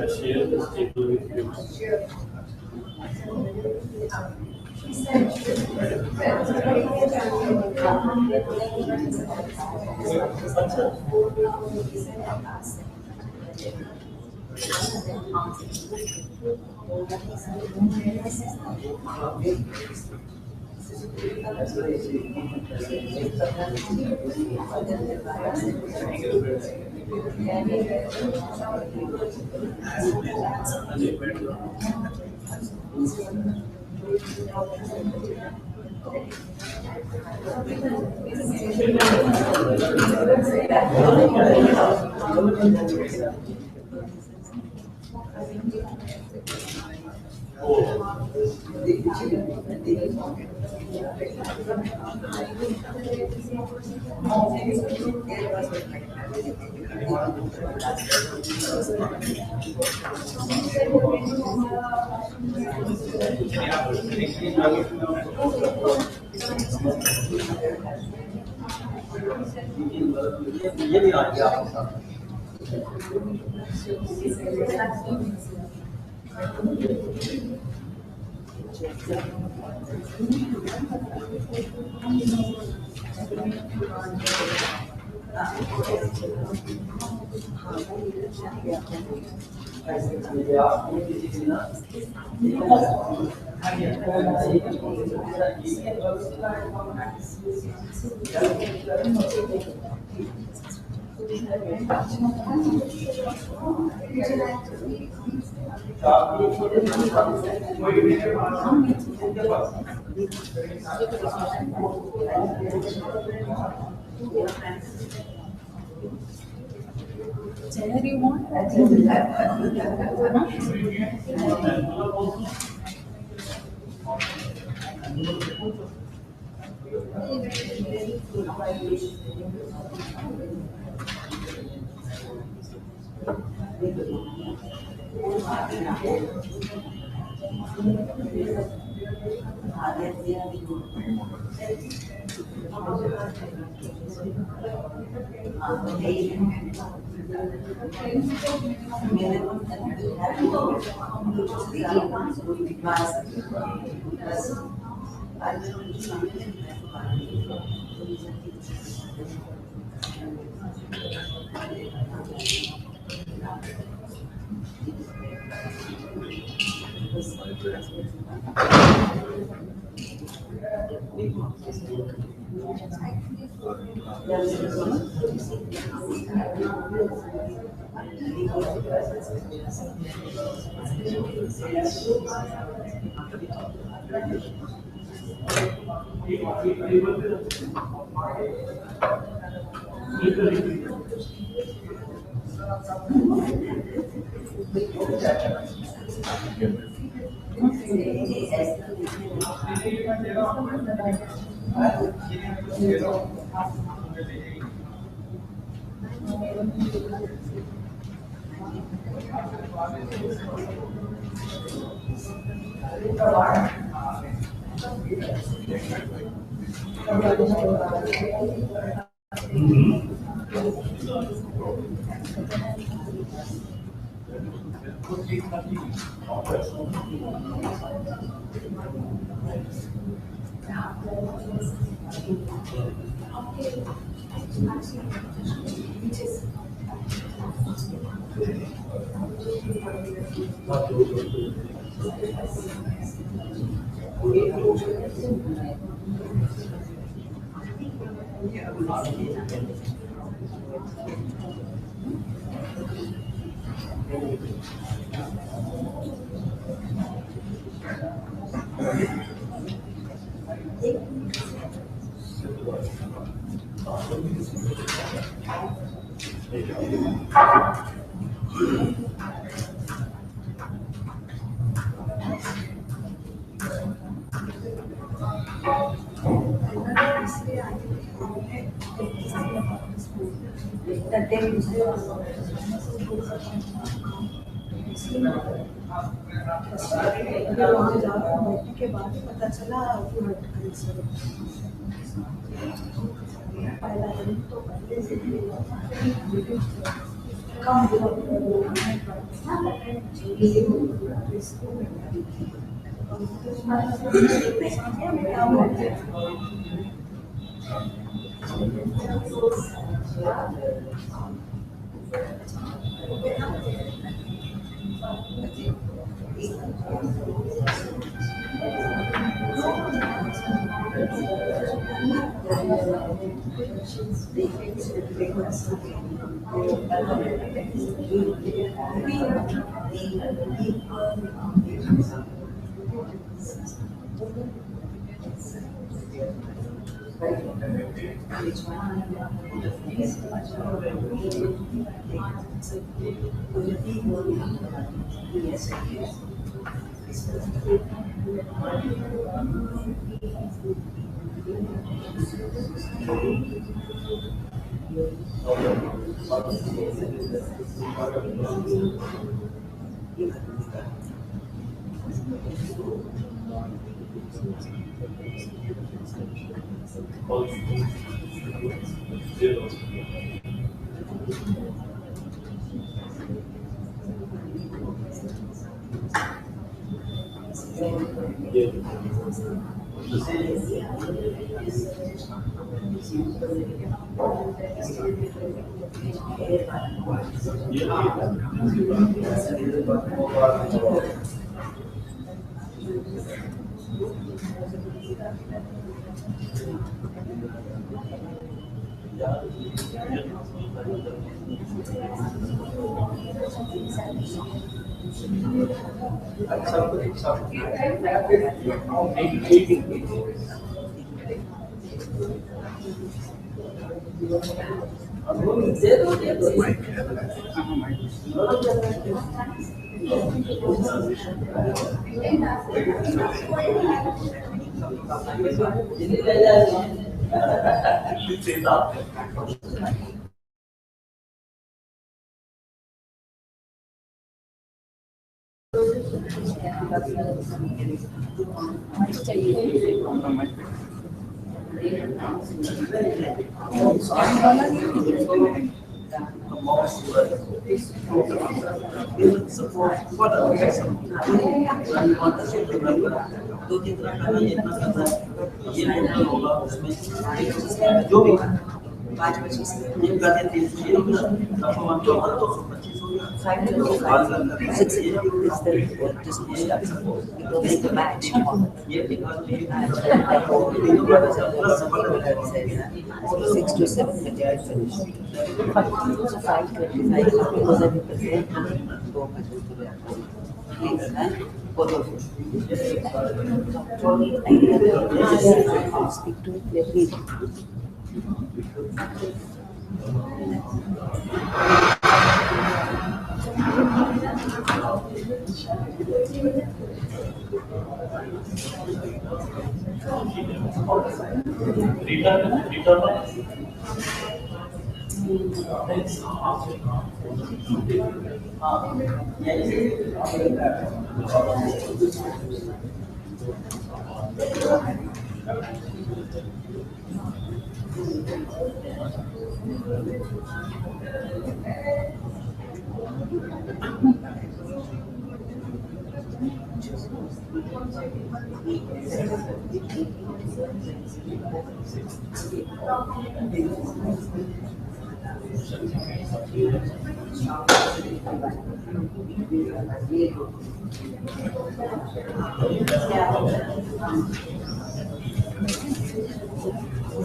Share this table with you. Where do you want? that they वहाँ जाकर बैठने के बाद ही पता चला कि हट कैंसर पहला दिन तो पहले से कम Six to seven finished. 5:25 because I represent please, both of you. Speak to it, please.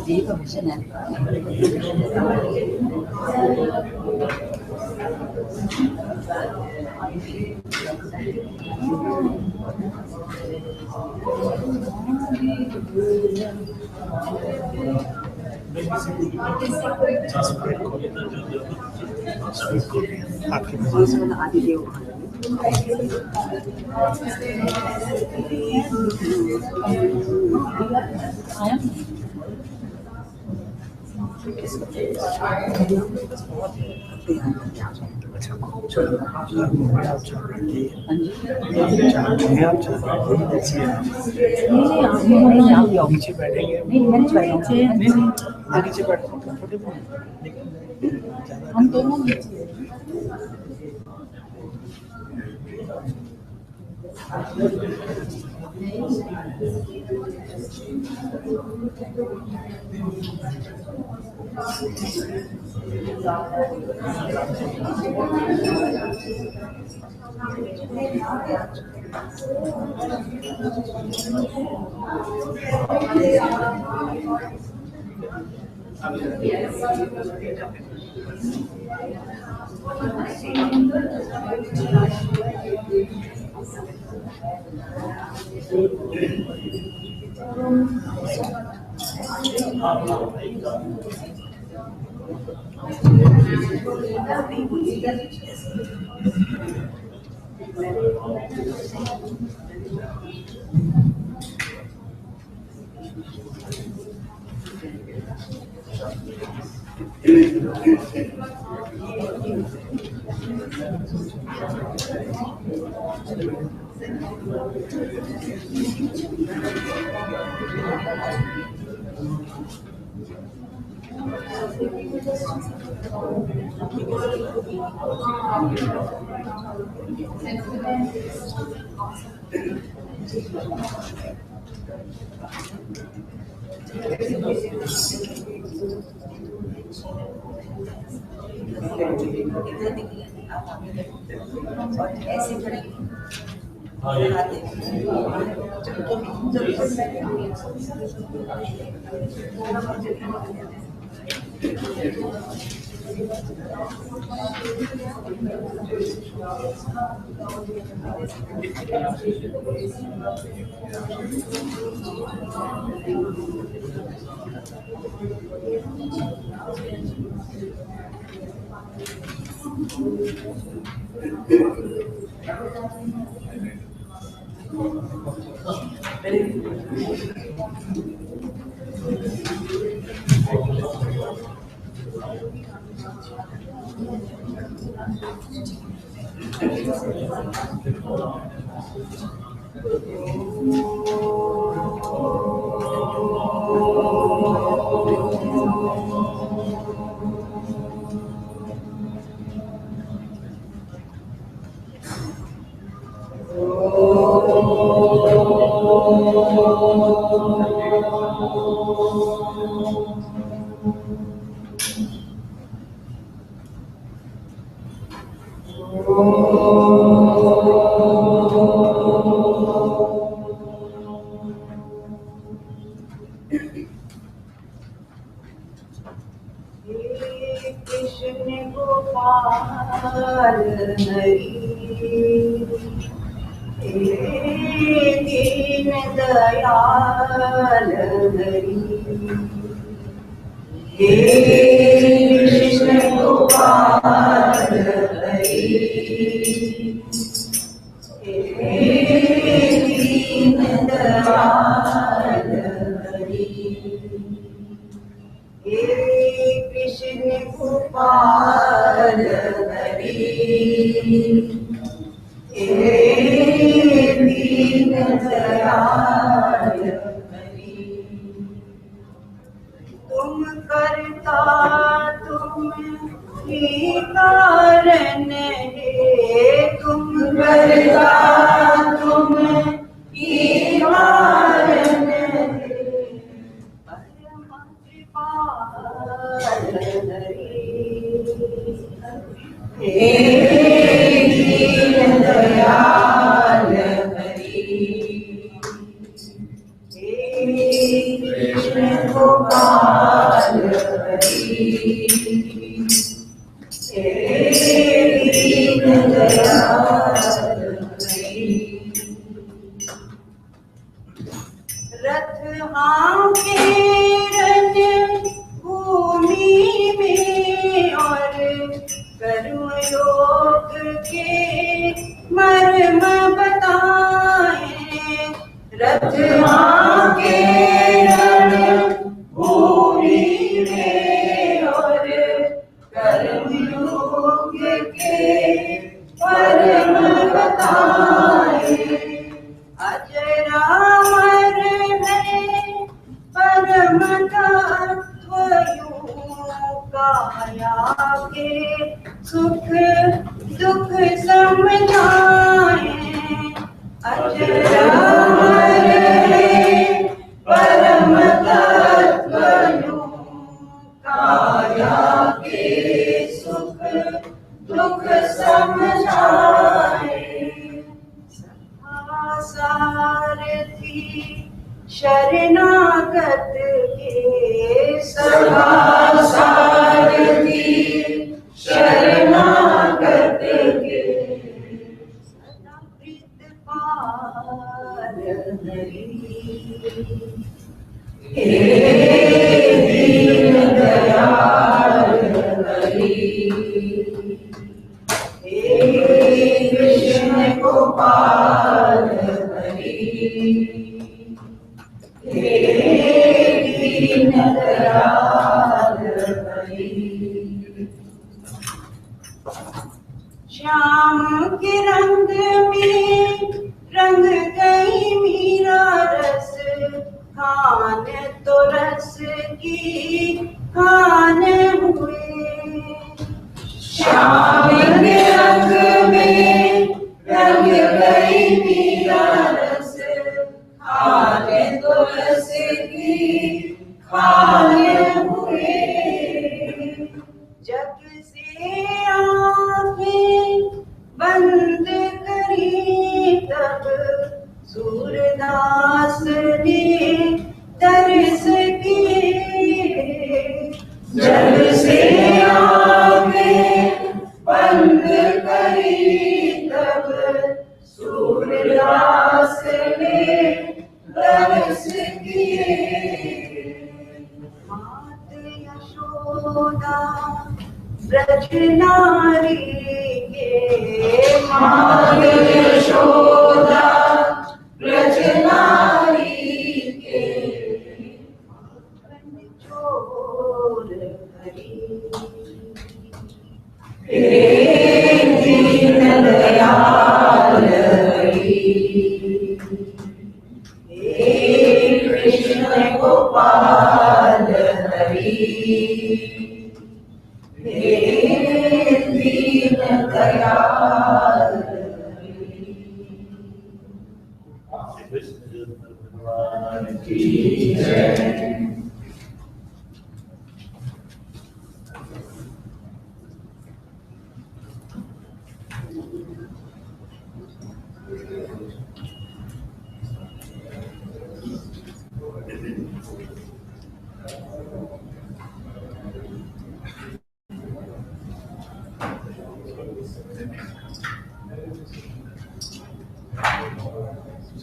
Geeta mission नीचे बैठेंगे नीचे बैठ हम दोनों नीचे ऐसे खड़े रथ आके रण भूमि में के सुख दुख समझाए अजरामर परम तत्व काया के सुख दुख समझाए सारथी शरणागत के सदा सारथी शरणागत के सदा प्रीत पार हरि हे दीन दयाल हरि हे कृष्ण गोपाल हरि हे दीन दयाल हरि श्याम के रंग में रंग गई मीरा रस खान तो रस की खान हुए श्याम के रंग में रंग गई मीरा रस खान तो रस की खान हुए जग से आंखें बंद करी तब सूरदास ने तरस किए जग से आंखें बंद करी तब सूरदास ने तरस किए मात यशोदा ब्रज नारी के मात यशोदा ब्रज नारी के चोर हरि हे दीन दयाल हरि हे कृष्ण गोपाल हरि हे दीन दयाल भगवान की जय।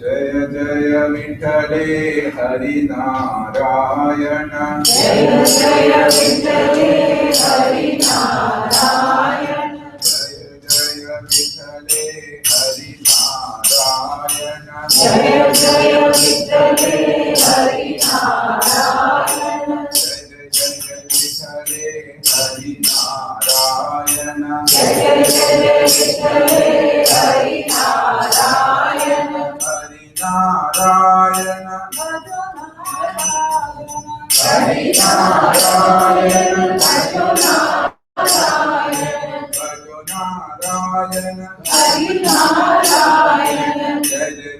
जय जय विठले हरि नारायण जय जय विठले हरि नारायण जय जय विठले हरि नारायण जय जय विठले हरि नारायण जय जय विठले हरि नारायण जय जय विठले हरि नारायण हरि नारायण हरि नारायण भजो नारायण भजो नारायण हरि नारायण जय जय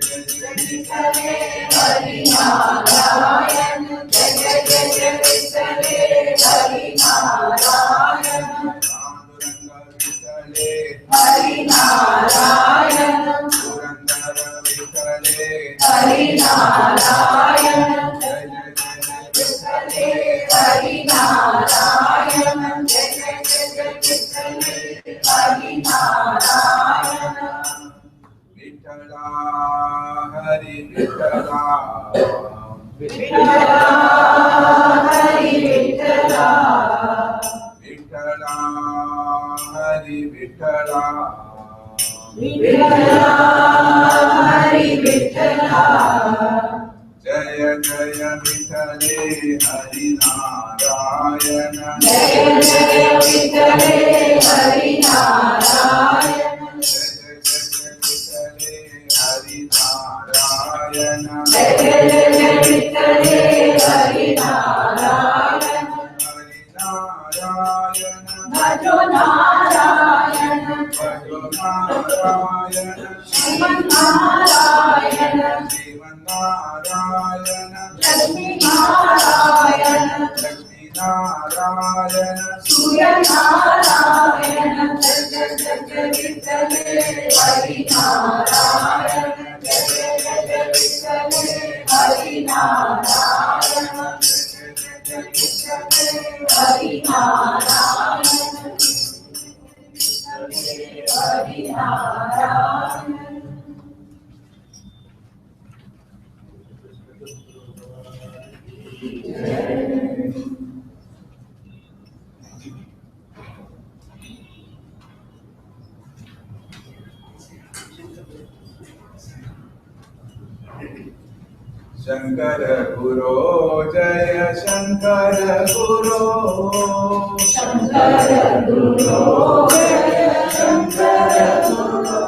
विठले हरि नारायण जय जय विठले हरि नारायण विठले हरि नारायण पुरंदर विठले हरि नारायण जय जय विठले हरि नारायण जय जय विठले हरि नारायण विठला हरि विठला विठला हरि विठला विठला हरि विठला विठला हरि विठला जय जय विठले हरि नारायण जय जय विठले हरि नारायण जय जय विठले हरि नारायण जय जय विठले हरि नारायण हरि नारायण भजो Narayana Narayana Sriman Narayana Lakshmi Narayana Lakshmi Narayana Surya Narayana Jaya Jaya Vitale Hari Narayana Jaya Jaya Vitale Hari Narayana Jaya Jaya Vitale Hari Narayana Hari Narayana Shankara Guru Jaya Shankara Guru Shankara Guru Jaya Shankara Guru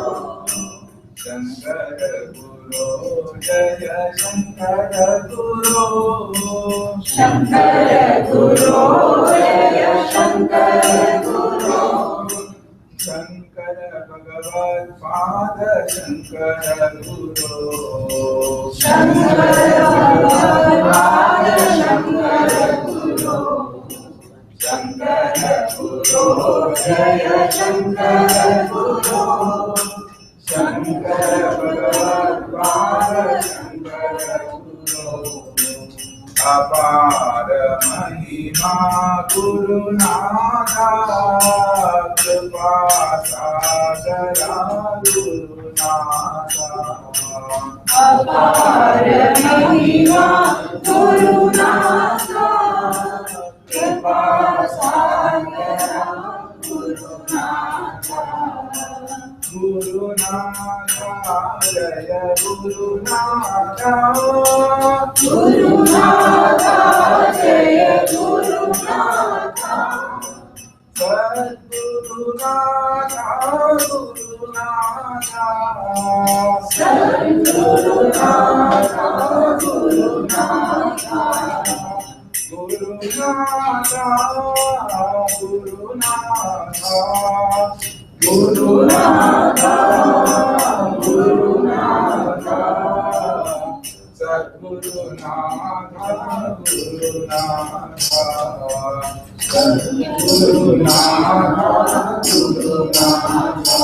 Shankara Guru Jaya Shankara Guru Shankara Guru Jaya Shankara Guru Shankara Bhagavad Father Shankara Guru Shankara Bhagavad Shankara Guru Shankara Guru Jaya Shankara Guru Shankara Bhagavad Father Shankara Guru Apar Mahima Guru Nada Kripa Sagara Guru Nada Apar Mahima Guru Nata Kripa Sagara Guru Nata Guru Nada Jaya Guru Nada Guru Nata Jaya Guru Nata Sadguru Nada Guru Nada Sadguru Nata Guru Nata Guru Nada Guru Nada Guru Nada Guru Nada Sadguru Nada Guru Nada Sadguru Nada Guru Nada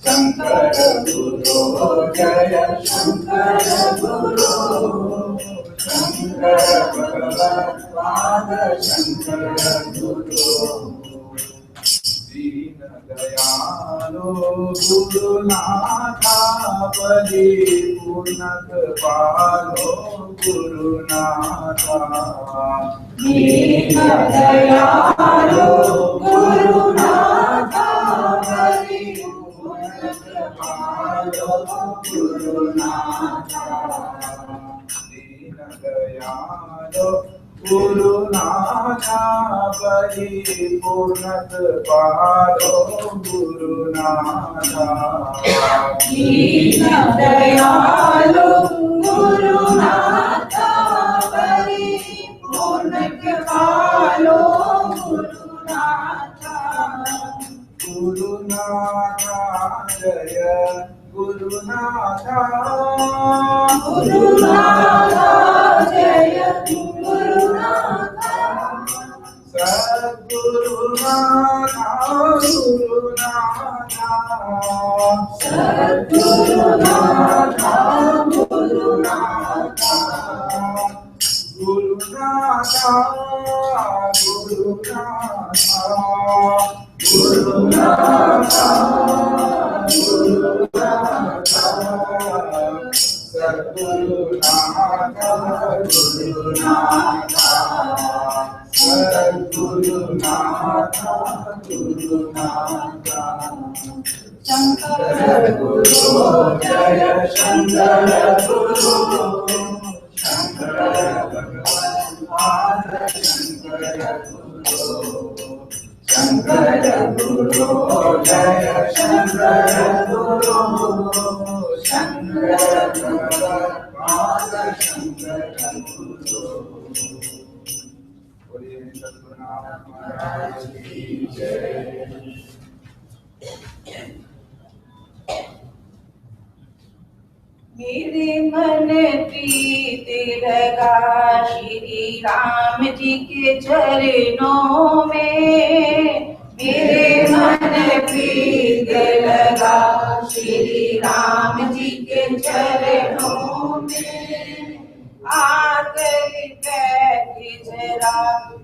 Shankara Guru Jaya Shankara Guru Shankara Bhagavad Father Shankara Guru Dina Dayalo Guru Natha Paripurna Kripalo Guru Natha Dina Dayalu Guru Nata Paripurna Kripalo Guru Nata Dina Dayalo Guru Natha Paripurna Kripalo Guru Natha Dina Dayalu Guru Nata Paripurna Kripalo Guru Nata Guru Natha Jaya Guru Natha Guru Nata Jaya Guru Nata Sadguru Natha Guru Natha Sadguru Nata Guru Nata Guru Natha Guru Natha Guru Natha Guru Natha Sadguru Natha Guru Natha Sadguru Natha Guru Natha Shankara Guru Jaya Shankara Guru Shankara Bhagavad Father Shankara Guru Shankara Guru Jaya Shankara Guru Shankara Bhagavad Father Shankara Guru Boliye Satguru Nath Maharaj ki Jai मेरे मन प्रीत लगा श्री राम जी के चरणों में। मेरे मन प्रीत लगा श्री राम जी के चरणों में। आकर बैठ जरा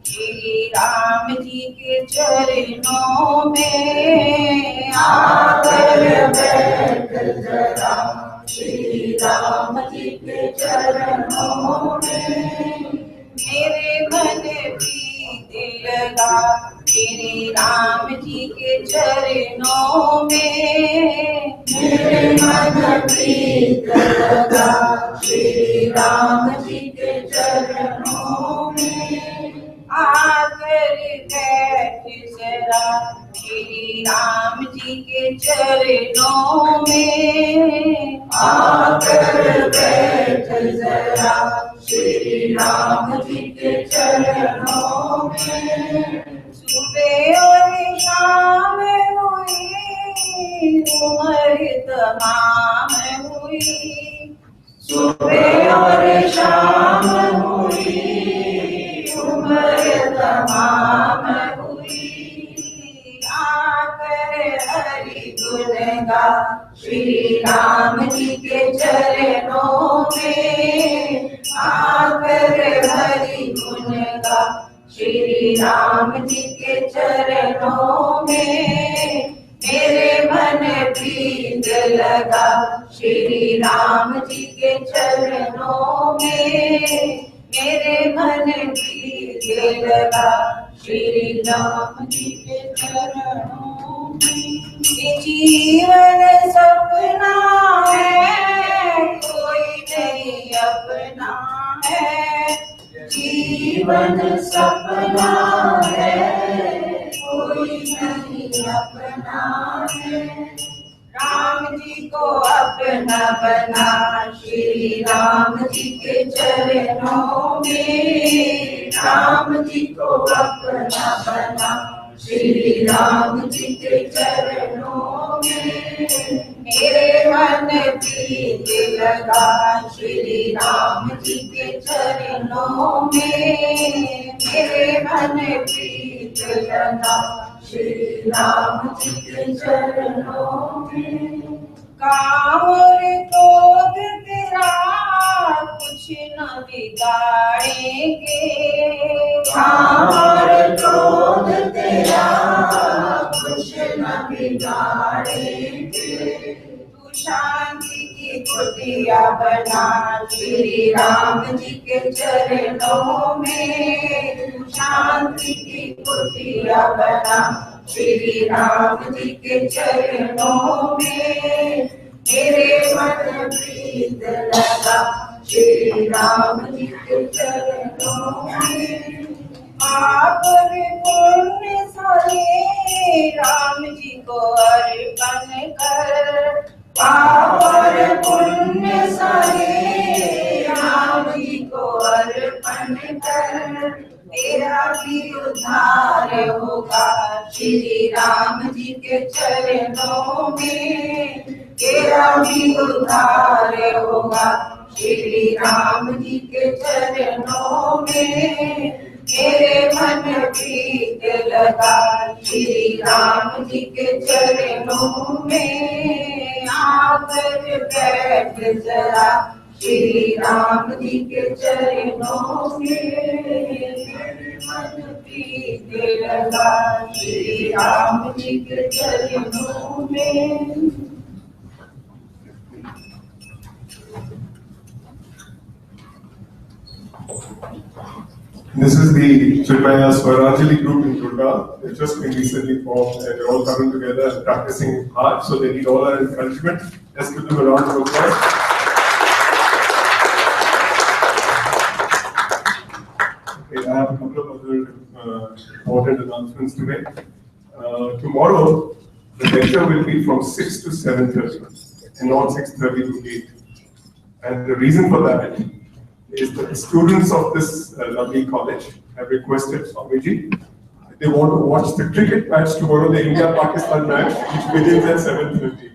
श्री राम जी के चरणों में। आकर बैठ जरा श्री राम जी के चरणों में। मेरे मन प्रीत लगा श्री राम जी के चरणों में। मेरे मन प्रीत लगा श्री राम जी के चरणों में। आकर बैठ जरा श्री राम जी के चरणों में। आकर बैठ जरा श्री राम जी के चरणों में। सुबह और शाम हुई उम्र तमाम हुई। सुबह और शाम हुई उम्र तमाम हुई। आकर हरि गुण गा श्री राम जी के चरणों में। आकर हरि गुण गा श्री राम जी के चरणों में। मेरे मन प्रीत लगा श्री राम जी के चरणों में। मेरे मन प्रीत लगा श्री राम जी के चरणों में। ये जीवन सपना है कोई नहीं अपना है। जीवन सपना है कोई नहीं अपना है। राम जी को अपना बना श्री राम जी के चरणों में। राम जी को अपना बना श्री राम जी के चरणों में। मेरे मन प्रीत लगा श्री राम जी के चरणों में। मेरे मन प्रीत लगा श्री राम जी के चरणों में। काम और क्रोध तेरा कुछ न बिगाड़ेंगे। काम और क्रोध तेरा कुछ न बिगाड़ेंगे। तू शांति की कुटिया बना श्री राम जी के चरणों में। तू शांति की कुटिया बना श्री राम जी के चरणों में। मेरे मन प्रीत लगा श्री राम जी के चरणों में। पाप पुण्य सारे राम जी को अर्पण कर। पाप पुण्य सारे राम जी को अर्पण कर। तेरा भी उद्धार होगा श्री राम जी के चरणों में। तेरा भी उद्धार होगा श्री राम जी के चरणों में। मेरे मन प्रीत लगा श्री राम जी के चरणों में। आकर बैठ जरा श्री राम जी के चरणों में। मन प्रीत लगा श्री राम जी के चरणों में। This is the Chinmaya Swaranjali group in Durga. They've just been recently formed and they're all coming together and practicing hard, so they need all our encouragement. Let's give them a round of applause. Okay, I have a couple of other important announcements to make. Tomorrow, the lecture will be from 6 to 7:30 and not 6:30 to 8. And the reason for that is that the students of this lovely college have requested Swamiji they want to watch the cricket match tomorrow, the India-Pakistan match, which begins at 7:30.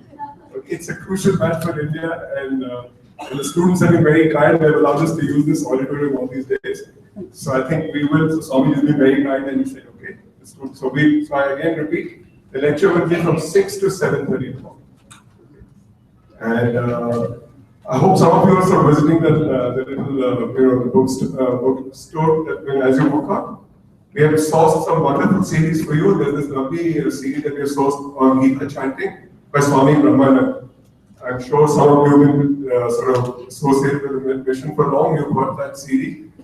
It's a crucial match for India, and the students have been very kind. They've allowed us to use this auditorium all these days. So I think we will. So Swami has been very kind, and he said, okay, it's good. So I again repeat, the lecture will be from 6 to 7:30 tomorrow. And I hope some of you are also visiting the little bookstore that as you walk out. We have sourced some wonderful series for you. There's this lovely series that we have sourced on Geeta chanting by Swami Brahmanand. I'm sure some of you have been sort of associated with the mission for long. You've got that CD.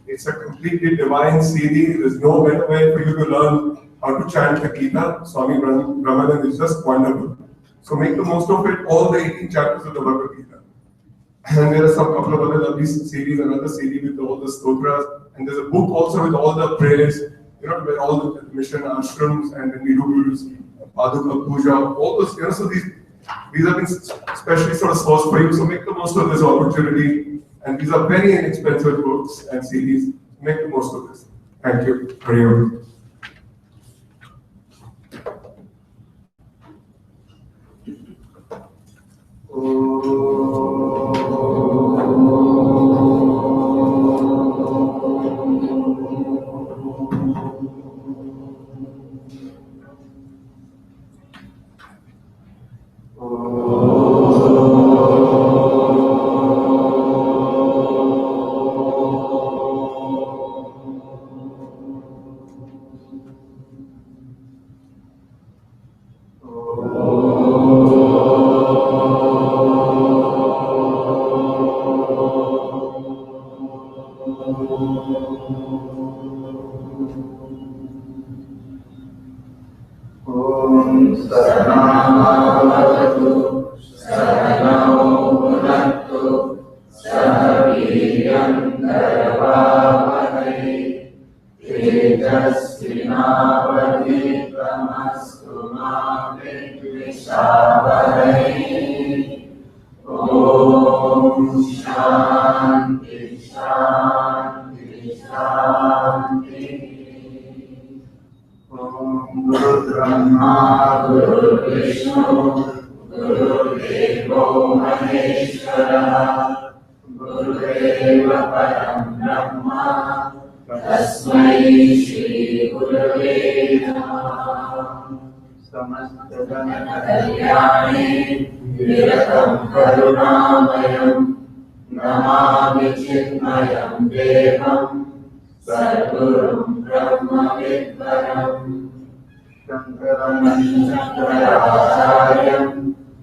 It's a completely divine CD. There's no better way for you to learn how to chant the Geeta. Swami Brahmanand is just wonderful. So make the most of it, all the 18 chapters of the Bhagavad Gita. And there are some couple of other lovely series, another CD with all the stotras. And there's a book also with all the prayers, where all the mission ashrams and then we do Paduka Puja, all those, so these have been especially sort of sourced for you, so make the most of this opportunity. And these are very inexpensive books and CDs. Make the most of this. Thank you. Hari Om. Namami चिन्मयं देवं सर्वगुरुं ब्रह्मविद्वरम् शङ्कराचार्यं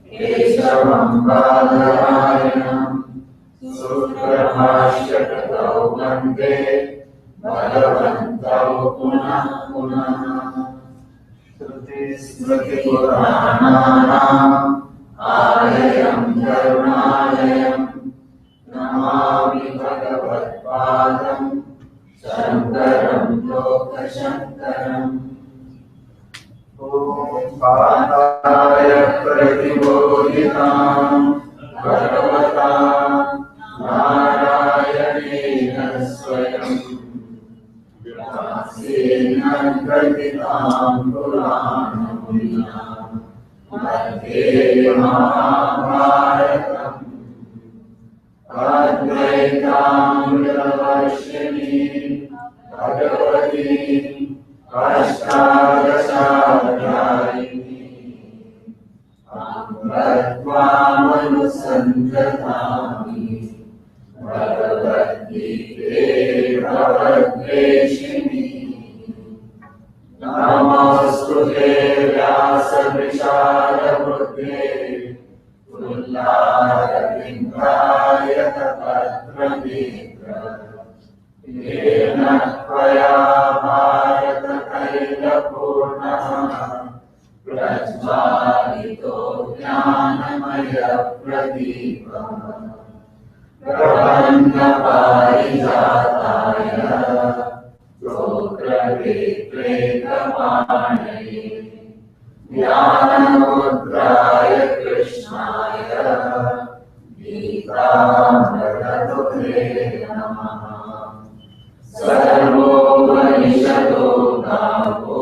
केशवं बादरायणं सूत्रभाष्यकृतौ वन्दे भगवन्तौ पुनः पुनः श्रुतिस्मृतिपुराणानाम् आलयं करुणालयं नमामि भगवत्पादं शङ्करं लोकशङ्करम् ॐ पादाय प्रतिबोधितां भगवता नारायणेन स्वयं व्यासेन ग्रथितां पुराणमुनिना मध्ये महाभारतम् अद्वैतामृतवर्षिणी भगवती अष्टादशाध्यायिनी अमृत्वामनुसन्दधामि भगवद्गीते भगवद्वेषिणी नमोऽस्तुते व्यासविशालबुद्धे तुल्यारविन्दाय तपत्रनेत्र येन त्वया भारततैलपूर्णः प्रज्वालितो ज्ञानमयप्रदीपः प्रबन्धपारिजाताय स्तोत्रवेत्रैकपाणये ज्ञानमुद्राय कृष्णाय गीतामृतदुहे नमः सर्वोपनिषदो गावो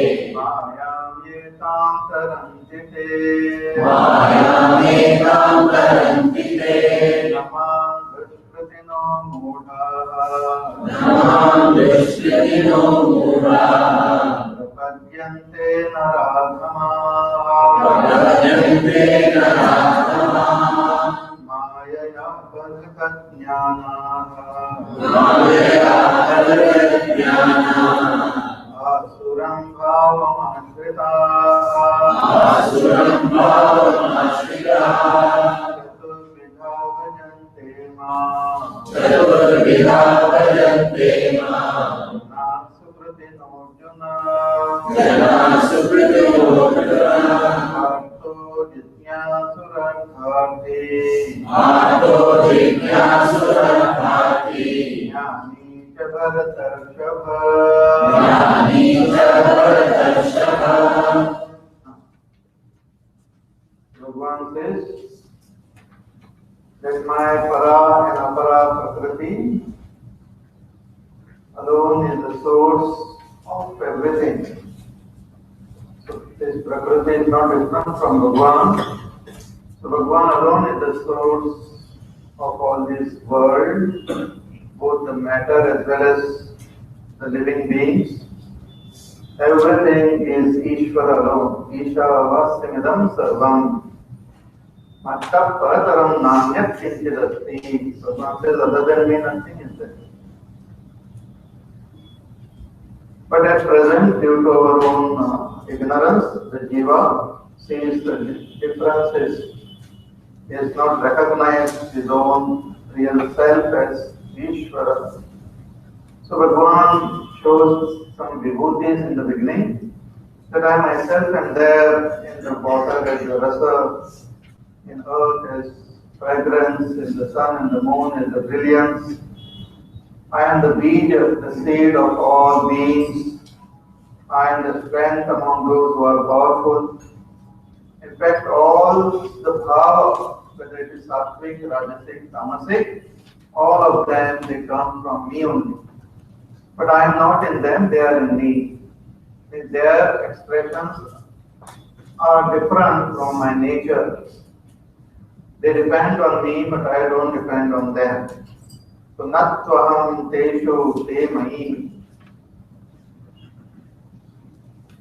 मायामेतां तरन्ति ते मायामेतां तरन्ति ते नमां दुष्कृतिनो मूढाः नमां दुष्कृतिनो मूढाः प्रपद्यन्ते नराधमाः प्रपद्यन्ते नराधमाः मायया बद्धज्ञानाः मायया बद्धज्ञानाः आसुरं भावमाश्रिताः आसुरं भावमाश्रिताः चतुर्विधा भजन्ते माम् चतुर्विधा भजन्ते माम् जनाः सुकृतिनोऽर्जुन जनाः सुकृतिनोऽर्जुन आर्तो जिज्ञासुरर्थार्थी आर्तो जिज्ञासुरर्थार्थी ज्ञानी च भरतर्षभ ज्ञानी च भरतर्षभ Bhagavan says that my para and apara prakriti alone is the source of everything. So this prakriti is not different from Bhagavan. So Bhagavan alone is the source of all this world, both the matter as well as the living beings. Everything is Ishvara alone. Isha avasyamidam sarvam. Matta parataram nanyat kinchidasti. So Bhagavan says other than me nothing is there. But at present, due to our own ignorance, the jiva sees the differences. He has not recognized his own real self as Ishvara. So Bhagavan shows some vibhutis in the beginning, that I myself am there in the water as the rasa, in earth as fragrance, in the sun and the moon as the brilliance. I am the bija, the seed of all beings. I am the strength among those who are powerful. In fact, all the power, whether it is sattvic, rajasic, tamasic, all of them, they come from me only. But I am not in them, they are in me. Their expressions are different from my nature. They depend on me, but I don't depend on them. So, nattvaham teshu te mahi.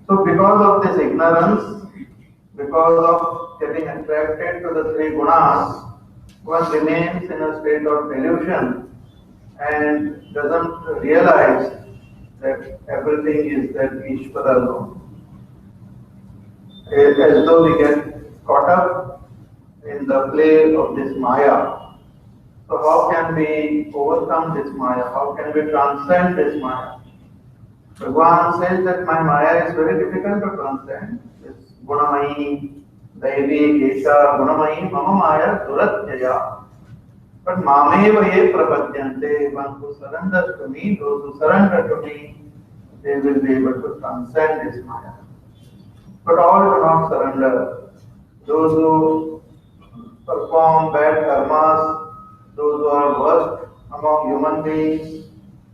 So, because of this ignorance, because of getting attracted to the three gunas, one remains in a state of delusion and doesn't realize that everything is that Ishvara alone. As though we get caught up in the play of this Maya. So how can we overcome this Maya? How can we transcend this Maya? Bhagavan says that my Maya is very difficult to transcend. It's Gunamayi, Daivi, Gesha, Gunamayi, Mama Maya, Duratyaya. But Mameva ye prapadyante, one who surrenders to me, those who surrender to me, they will be able to transcend this Maya. But all do not surrender. Those who perform bad karmas, those who are worst among human beings,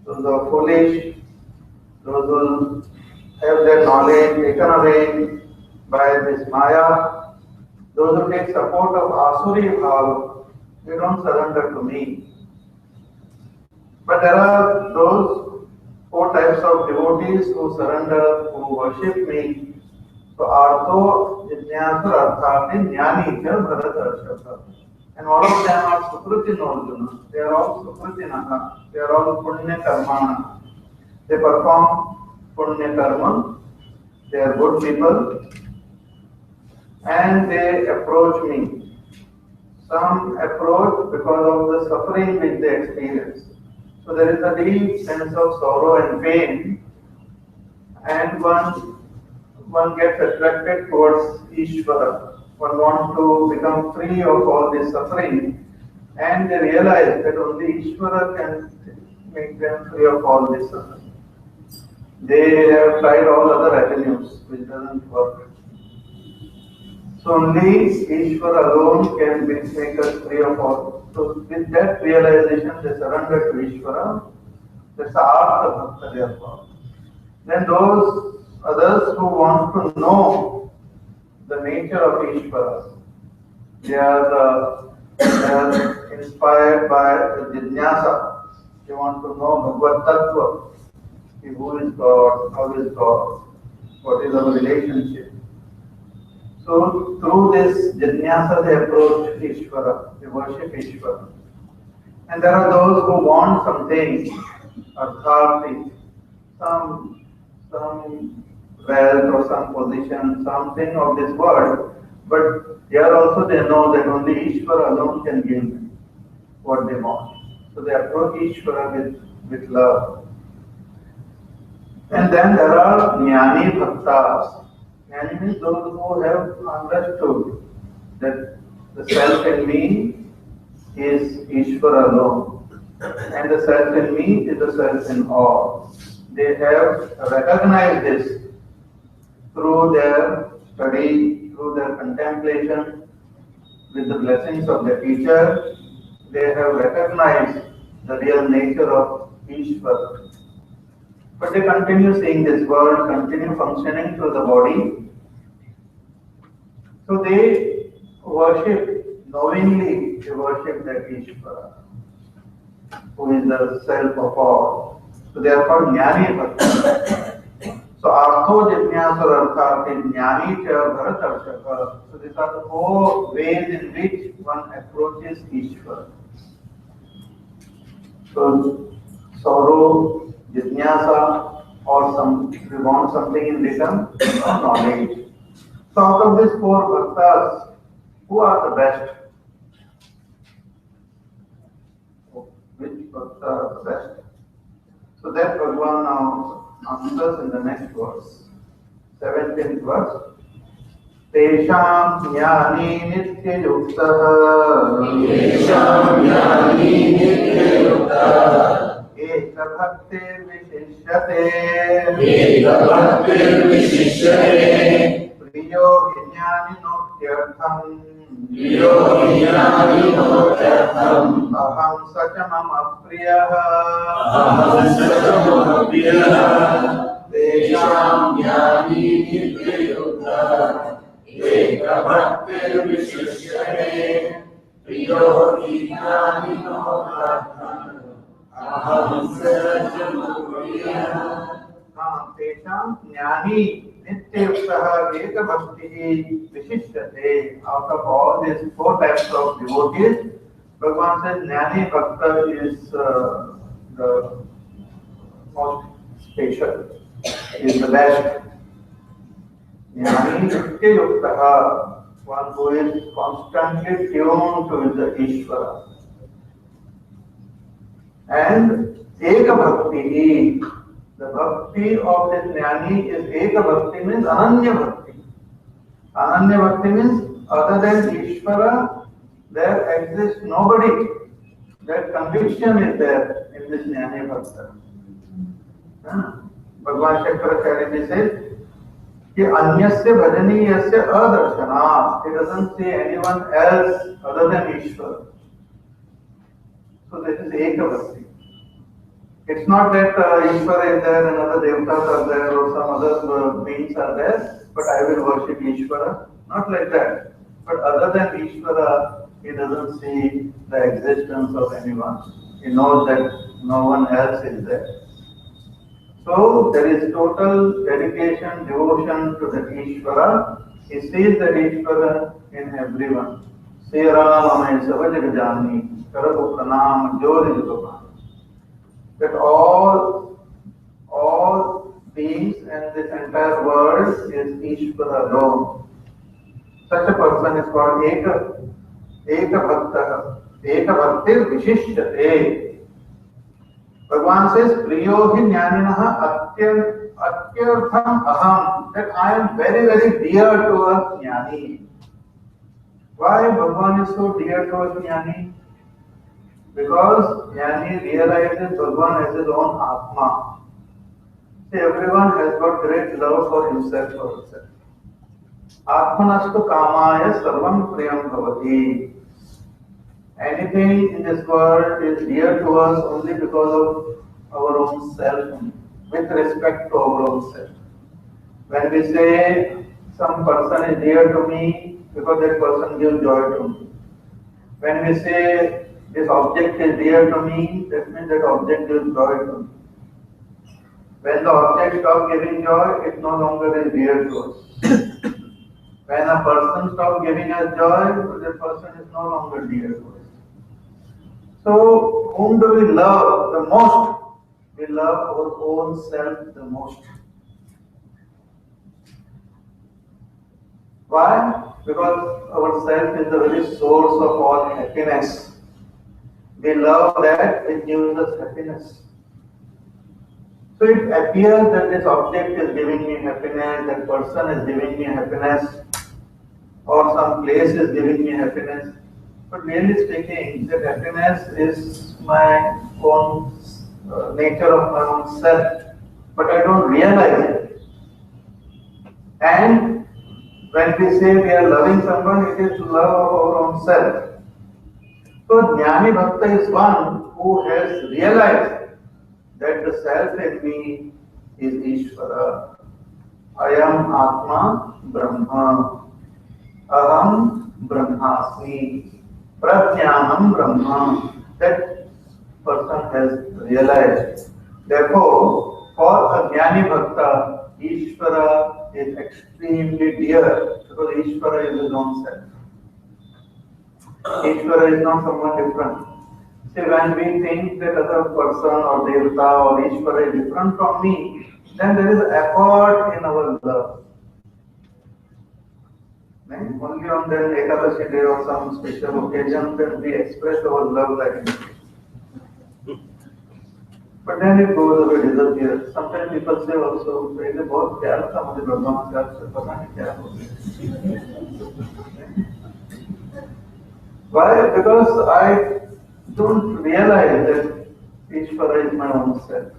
those who are foolish, those who have their knowledge taken away by this Maya, those who take support of Asuri Bhava, they don't surrender to me. But there are those four types of devotees who surrender, who worship me. So Artho, Jnasur, Arthati, Jnani, Bharatarshata. And all of them are Sukrutinojuna. They are all Sukrutinaha. They are all Punya Karmana. They perform Punya Karma. They are good people. And they approach me. Some approach because of the suffering which they experience. So there is a deep sense of sorrow and pain, and one gets attracted towards Ishvara. One wants to become free of all this suffering, and they realize that only Ishvara can make them free of all this suffering. They have tried all other avenues, which doesn't work. So only Ishvara alone can make us free of all. So with that realization, they surrender to Ishvara. That's the Artha Bhakta therefore. Then those others who want to know the nature of Ishvara. They are inspired by the Jnana. They want to know Bhagavad Tattva. Who is God? How is God? What is our relationship? So through this Jnana they approach Ishvara. They worship Ishvara. And there are those who want something, authority, some wealth or some position, something of this world, but here also they know that only Ishvara alone can give what they want. So they approach Ishvara with love. And then there are Jnani Bhaktas. Jnani means those who have understood that the self in me is Ishvara alone, and the self in me is the self in all. They have recognized this through their study, through their contemplation, with the blessings of their teacher. They have recognized the real nature of Ishvara. But they continue seeing this world, continue functioning through the body. So they worship, knowingly they worship that Ishvara, who is the self of all. So they are called Jnani Bhakti. So Artho Jnana Arthati Jnani Cha Bharatarshaka. So these are the four ways in which one approaches Ishvara. So sorrow, Jnana, or we want something in return, or knowledge. So out of these four bhaktas, who are the best? Which bhakta are the best? So that Bhagavan now answers in the next verse, 17th verse. Tesham jnani nitya yuktah Eka bhaktir vishishyate Priyo jnani notyartham Aham sachamam apriyah Tesham jnani nitya yuktah Eka bhaktir vishishyate Priyo jnani notyartham Tesham jnani nityuktah eka bhakti vishishyate. Out of all these four types of devotees, Bhagavan says jnani bhakta is the most special, is the best. Jnani nityuktah, one who is constantly tuned to the Ishvara. And Eka Bhakti, the bhakti of this jnani is Eka Bhakti, means Ananya Bhakti. Ananya Bhakti means other than Ishvara, there exists nobody. That conviction is there in this jnani bhakta. Bhagavan Shankaracharya says, कि अन्यस्य भजनीयस्य अदर्शनात्. He doesn't see anyone else other than Ishvara. So this is Eka Bhakti. It's not that Ishvara is there and other devatas are there or some other beings are there, but I will worship Ishvara. Not like that. But other than Ishvara, he doesn't see the existence of anyone. He knows that no one else is there. So there is total dedication, devotion to the Ishvara. He sees the Ishvara in everyone. Sri Rama Savajagajani, Karabu Pranam, Jodi Jogopana. That all beings and this entire world is Ishvara alone. Such a person is called Eka Bhakta. Eka Bhaktir Vishishyate. Bhagavan says, Priyo hi jnaninaha atyartham aham. That I am very, very dear to a jnani. Why Bhagavan is so dear to a jnani? Because jnani realizes Bhagavan as his own Atma. See, everyone has got great love for himself or herself. Atmanastu kamaya sarvam priyam bhavati. Anything in this world is dear to us only because of our own self, with respect to our own self. When we say some person is dear to me because that person gives joy to me. When we say this object is dear to me, that means that object gives joy to me. When the object stops giving joy, it no longer is dear to us. When a person stops giving us joy, that person is no longer dear to us. So, whom do we love the most? We love our own self the most. Why? Because our self is the very source of all happiness. We love that it gives us happiness. So it appears that this object is giving me happiness, that person is giving me happiness, or some place is giving me happiness. But really speaking, that happiness is my own nature of my own self. But I don't realize it. And when we say we are loving someone, it is love of our own self. So Jnani Bhakta is one who has realized that the self in me is Ishvara. I am Atma Brahma. Aham Brahmasmi. Prajnanam Brahma. That person has realized. Therefore, for a Jnani Bhakta, Ishvara is extremely dear because Ishvara is his own self. Ishvara is not someone different. See, when we think that other person or Devata or Ishvara is different from me, then there is effort in our love. Only on that Ekadashi day or some special occasion that we express our love like this. But then it goes away, disappears. Sometimes people say also, "Pehle bahut pyar tha mujhe Bhagwan se, aapse pata nahi kya ho gaya." Why? Because I don't realize that Ishvara is my own self.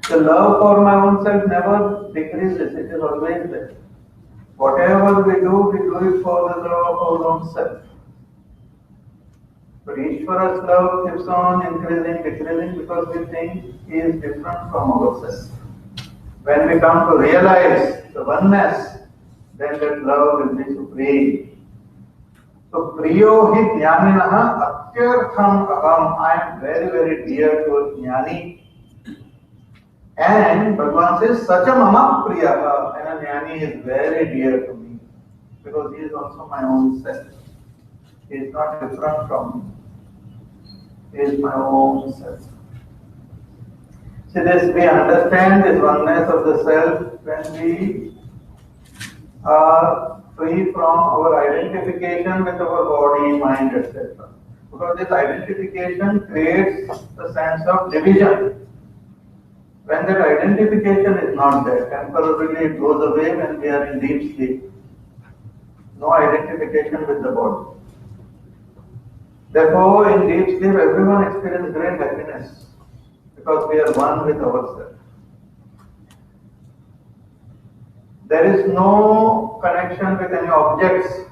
The love for my own self never decreases, it is always there. Whatever we do it for the love of our own self. But Ishvara's love keeps on increasing, decreasing because we think he is different from ourselves. When we come to realize the oneness, then that love will be supreme. So, Priyo hi jnaninaha atyartham aham. I am very, very dear to a jnani. And Bhagavan says, Sacha mama priyaha. And a jnani is very dear to me. Because he is also my own self. He is not different from me. He is my own self. See this, we understand this oneness of the self when we are free from our identification with our body, mind, etc. Because this identification creates a sense of division. When that identification is not there, temporarily it goes away when we are in deep sleep. No identification with the body. Therefore, in deep sleep, everyone experiences great happiness because we are one with ourselves. There is no connection with any objects.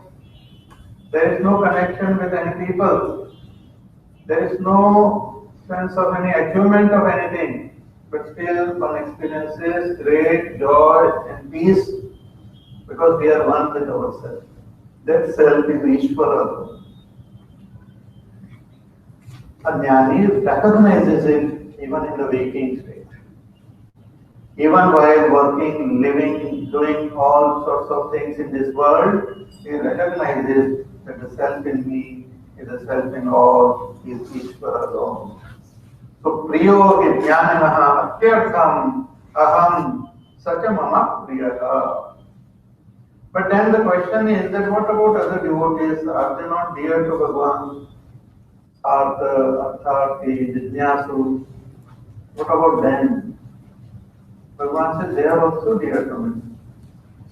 There is no connection with any people. There is no sense of any achievement of anything. But still one experiences great joy and peace because we are one with ourselves. That self is Ishvara. A jnani recognizes it even in the waking state. Even while working, living, doing all sorts of things in this world, he recognizes that the self in me is the self in all, is Ishvara alone. So, Priyo hi jnaninaha atyartham aham sacha mama priyaha. But then the question is that what about other devotees? Are they not dear to Bhagavan? Artha, Artharthi, Jijnasu? What about them? Bhagavan says they are also dear to me.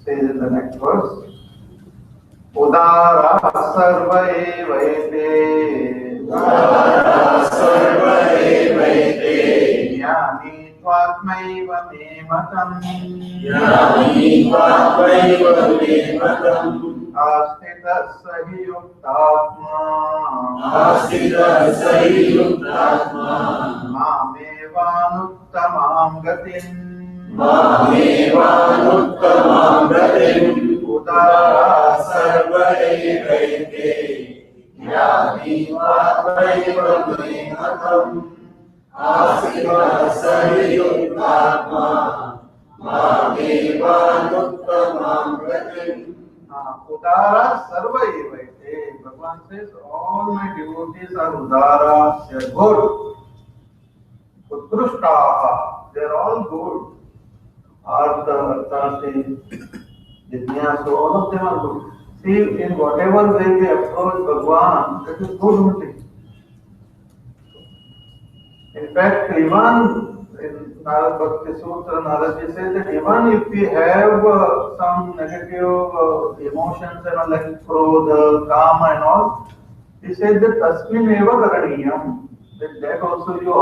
Says in the next verse, Udara sarva evaite, Udara sarva evaite, Jnani tvatmaiva me matam, Jnani tvatmaiva me matam, Astita sahi yuktatma, Astita sahi yuktatma, Mamevanuttamam gatim, मामेवानुत्तमां गतिम् उदारा सर्व एवैते ज्ञानी मात्रैव मे मतम् आसीत् सयुक्तात्मा मामेवानुत्तमां गतिम्. Udara sarva evaite. Bhagavan says all my devotees are udara, they are good. Utkrishtaha, they are all good. Artha, Arthati, Jidnyasu, all of them are good. See, in whatever way we approach Bhagavan, that is good only. In fact, even in Narad Bhakti Sutra, Naradji says that even if we have some negative emotions and all like krodha, kama and all, he says that tasmin eva karaniyam, that also you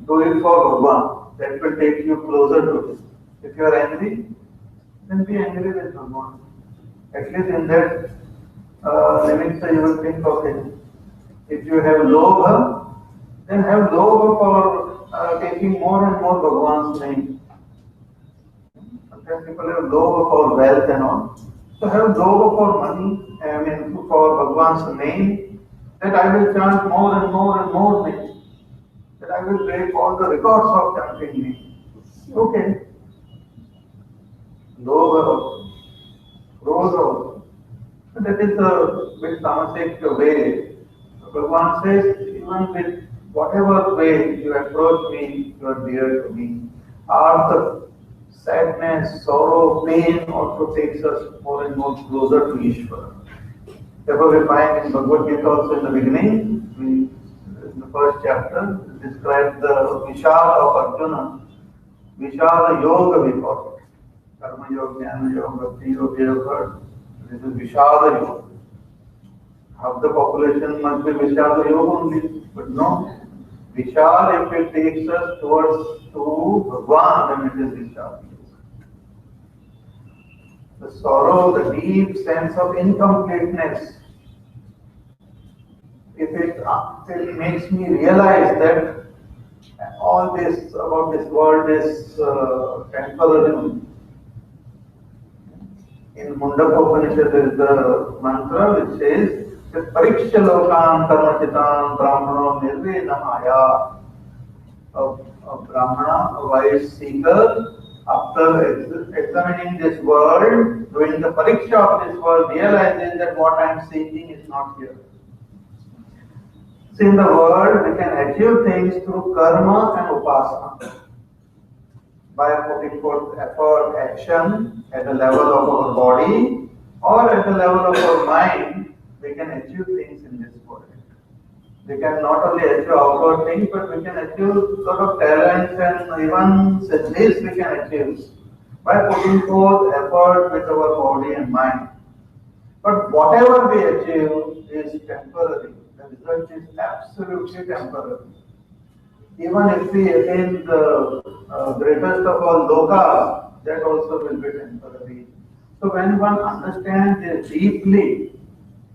do it for Bhagavan. That will take you closer to Him. If you are angry, then be angry with Bhagavan. At least in that limit you will think of Him. If you have lobha, then have lobha for taking more and more Bhagavan's name. Sometimes people have lobha for wealth and all. So have lobha for money, for Bhagavan's name, that I will chant more and more and more names. That I will break all the records of chanting name. Okay. Lobha, krodha. That is the bit tamasic way. Bhagavan says, even with whatever way you approach me, you are dear to me. Artha, sadness, sorrow, pain also takes us more and more closer to Ishvara. Therefore we find in Bhagavad Gita also in the beginning, in the first chapter, it describes the Vishal of Arjuna. Vishal Yoga we call it. Karma Yoga, Jnana Yoga, Bhakti Yoga, Yoga. This is Vishal Yoga. Half the population must be Vishal Yoga only, but no. Vishal, if it takes us towards to Bhagavan, then it is Vishal. The sorrow, the deep sense of incompleteness, if it makes me realize that all this about this world is temporary. In Mundaka Upanishad there is the mantra which says that Pariksha Lokan Karmachitan Brahmano Nirvenamaya. A Brahmana, a wise seeker, after examining this world, doing the pariksha of this world, realizes that what I am seeking is not here. See, in the world, we can achieve things through karma and upasana. By putting forth effort, action at the level of our body or at the level of our mind, we can achieve things in this world. We can not only achieve outward things, but we can achieve sort of talents and even success we can achieve by putting forth effort with our body and mind. But whatever we achieve is temporary. The result is absolutely temporary. Even if we attain the greatest of all lokas, that also will be temporary. So when one understands this deeply,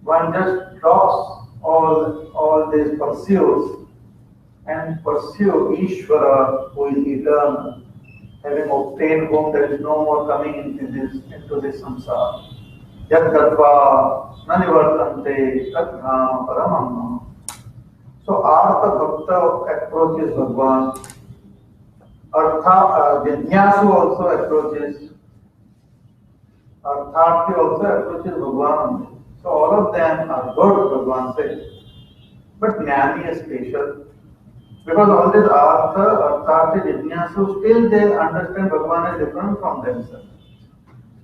one just drops all these pursuits and pursue Ishvara who is eternal, having obtained whom there is no more coming into this samsara. Yad gatva nanivartante tat dhama paramam. So Artha Bhakta approaches Bhagavan. Jnyasu also approaches. Artharthi also approaches Bhagavan. So all of them are good, Bhagavan says. But Jnani is special. Because all this Artha, Artharthi, Jnyasu, still they understand Bhagavan is different from themselves.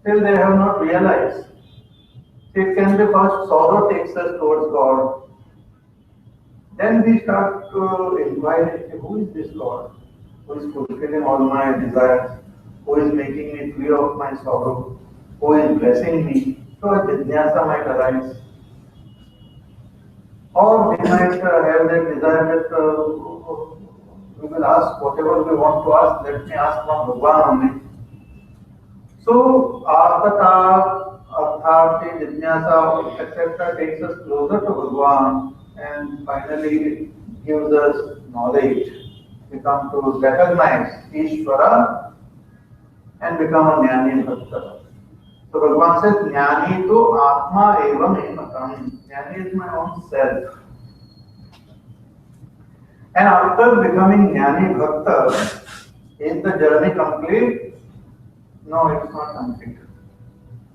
Still they have not realized. It can be first sorrow takes us towards God. Then we start to inquire, who is this God? Who is fulfilling all my desires? Who is making me free of my sorrow? Who is blessing me? So a jnana might arise. Or we might have that desire that we will ask whatever we want to ask, let me ask from Bhagavan only. So Arthata, Arthati, Jnana, etc. takes us closer to Bhagavan and finally gives us knowledge. We come to recognize Ishvara and become a Jnani Bhakta. So Bhagavan says, Jnani to Atma eva me matam. Jnani is my own self. And after becoming Jnani Bhakta, is the journey complete? No, it's not complete.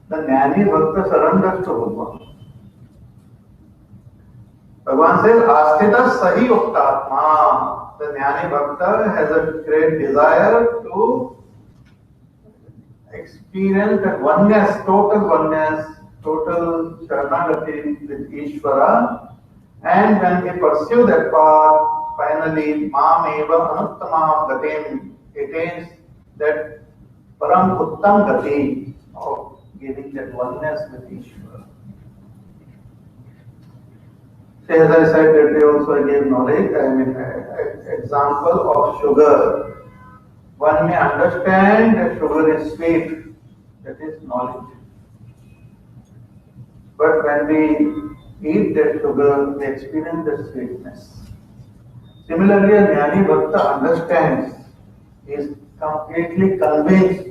The Jnani Bhakta surrenders to Bhagavan. Bhagavan says, Astita Sahi Uktatma. The Jnani Bhakta has a great desire to experience that oneness, total Sharanagati with Ishvara. And when we pursue that path, finally, Mam Eva Anuttamam Gatim attains that Param Uttam Gati of giving that oneness with Ishvara. So as I said that they also gave knowledge, example of sugar. One may understand that sugar is sweet, that is knowledge. But when we eat that sugar, we experience the sweetness. Similarly, a Jnani Bhakta understands, is completely convinced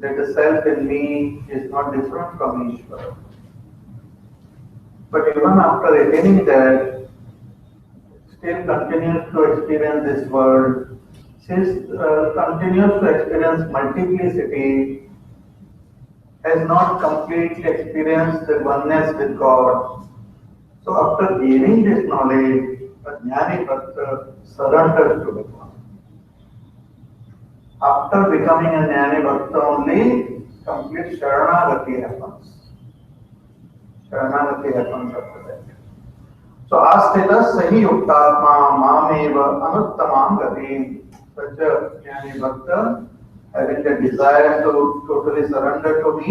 that the self in me is not different from Ishvara. But even after attaining that, still continues to experience this world, still continues to experience multiplicity, has not completely experienced the oneness with God. So after gaining this knowledge, a Jnani Bhakta surrenders to Bhagavan. After becoming a Jnani Bhakta only, complete Sharanagati happens. Sharanagati happens after that. So Astita Sahi Uktatma Mameva Anuttamam Gati. Such a Jnani Bhakta, having the desire to totally surrender to me,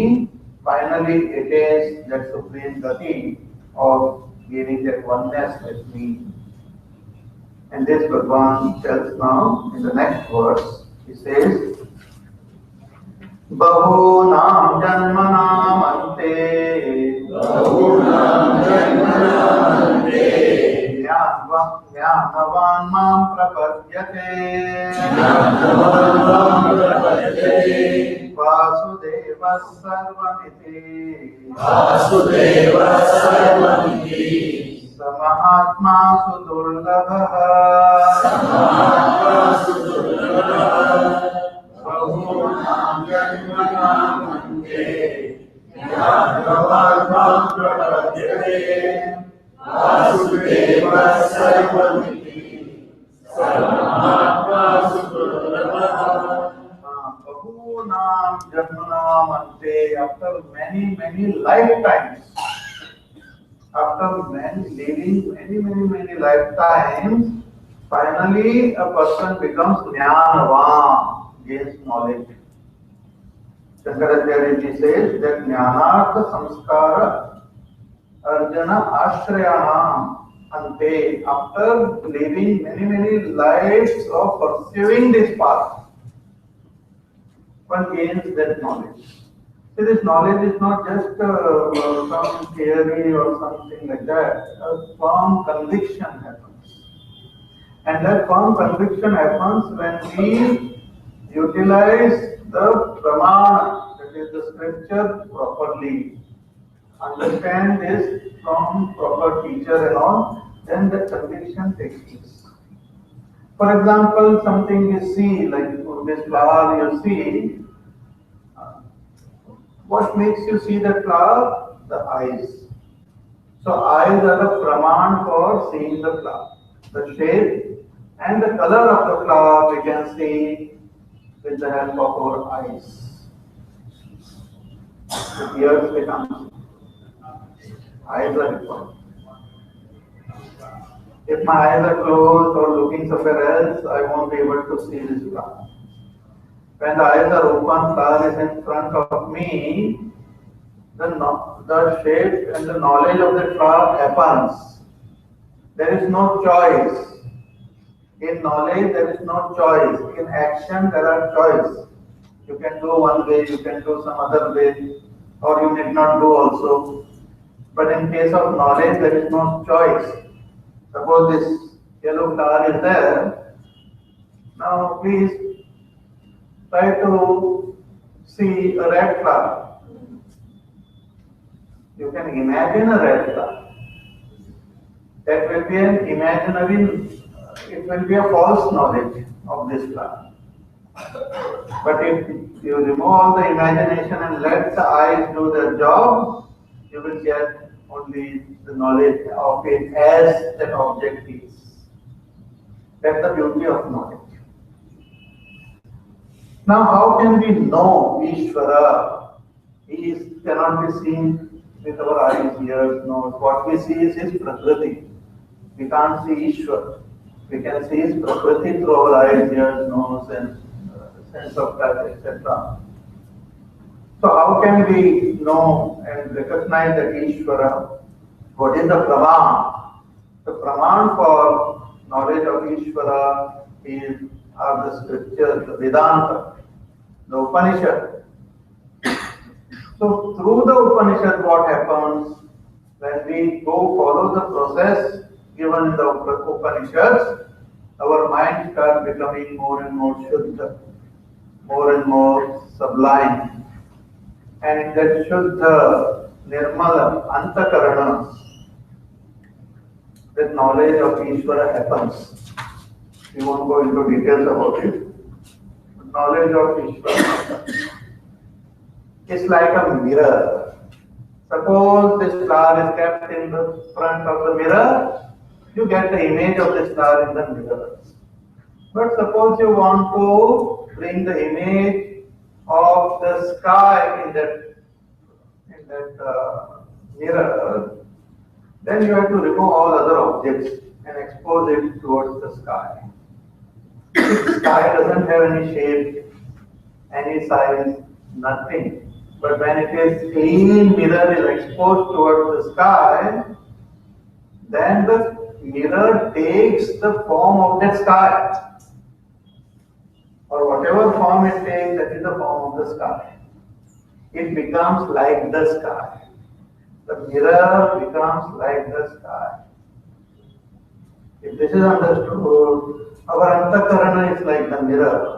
finally attains that supreme Gati of gaining that oneness with me. And this Bhagavan tells now in the next verse. He says, Bahunam janmanam ante Jnanavan mam prapadyate Vasudeva sarvamiti Samahatma sudurlabha Bahunam janmanam ante Jnanavan prapadyate Vasudeva sarvamiti Samahatma sudurlabha. Bahunam janmanam ante. After many lifetimes, after many lifetimes, finally a person becomes jnanavan, gains knowledge. Shankaracharya says that jnanartha samskara arjana ashrayana ante. After living many lives of pursuing this path, one gains that knowledge. So this knowledge is not just some theory or something like that. A firm conviction happens. And that firm conviction happens when we utilize the pramana, that is the scripture, properly. Understand this from proper teacher and all, then the conviction takes place. For example, something you see, like this flower you see, what makes you see the flower? The eyes. So eyes are the praman for seeing the flower. The shape and the color of the flower we can see with the help of our eyes. With ears we can't see. Eyes are required. If my eyes are closed or looking somewhere else, I won't be able to see this flower. When the eyes are open, flower is in front of me, the shape and the knowledge of the flower happens. There is no choice. In knowledge, there is no choice. In action, there are choice. You can do one way, you can do some other way, or you need not do also. But in case of knowledge, there is no choice. Suppose this yellow flower is there. Now, please try to see a red flower. You can imagine a red flower. That will be an imaginary, it will be a false knowledge of this flower. But if you remove all the imagination and let the eyes do their job, you will get only the knowledge of it as that object is. That's the beauty of knowledge. Now, how can we know Ishvara? He cannot be seen with our eyes, ears, nose. What we see is his Prakriti. We can't see Ishvara. We can see his Prakriti through our eyes, ears, nose, and sense of touch, etc. So how can we know and recognize that Ishvara? What is the Praman? The Praman for knowledge of Ishvara are the scriptures, the Vedanta, the Upanishad. So through the Upanishad, what happens when we go follow the process given in the Upanishads, our mind starts becoming more and more Shuddha, more and more sublime. And in that Shuddha, Nirmala, Antakarana, that knowledge of Ishvara happens. We won't go into details about it. But knowledge of Ishvara is like a mirror. Suppose this flower is kept in the front of the mirror, you get the image of this flower in the mirror. But suppose you want to bring the image of the sky in that mirror, then you have to remove all other objects and expose it towards the sky. The sky doesn't have any shape, any size, nothing. But when it is clean mirror is exposed towards the sky, then the mirror takes the form of the sky. Or whatever form it takes, that is the form of the sky. It becomes like the sky. The mirror becomes like the sky. If this is understood, our antakarana is like the mirror.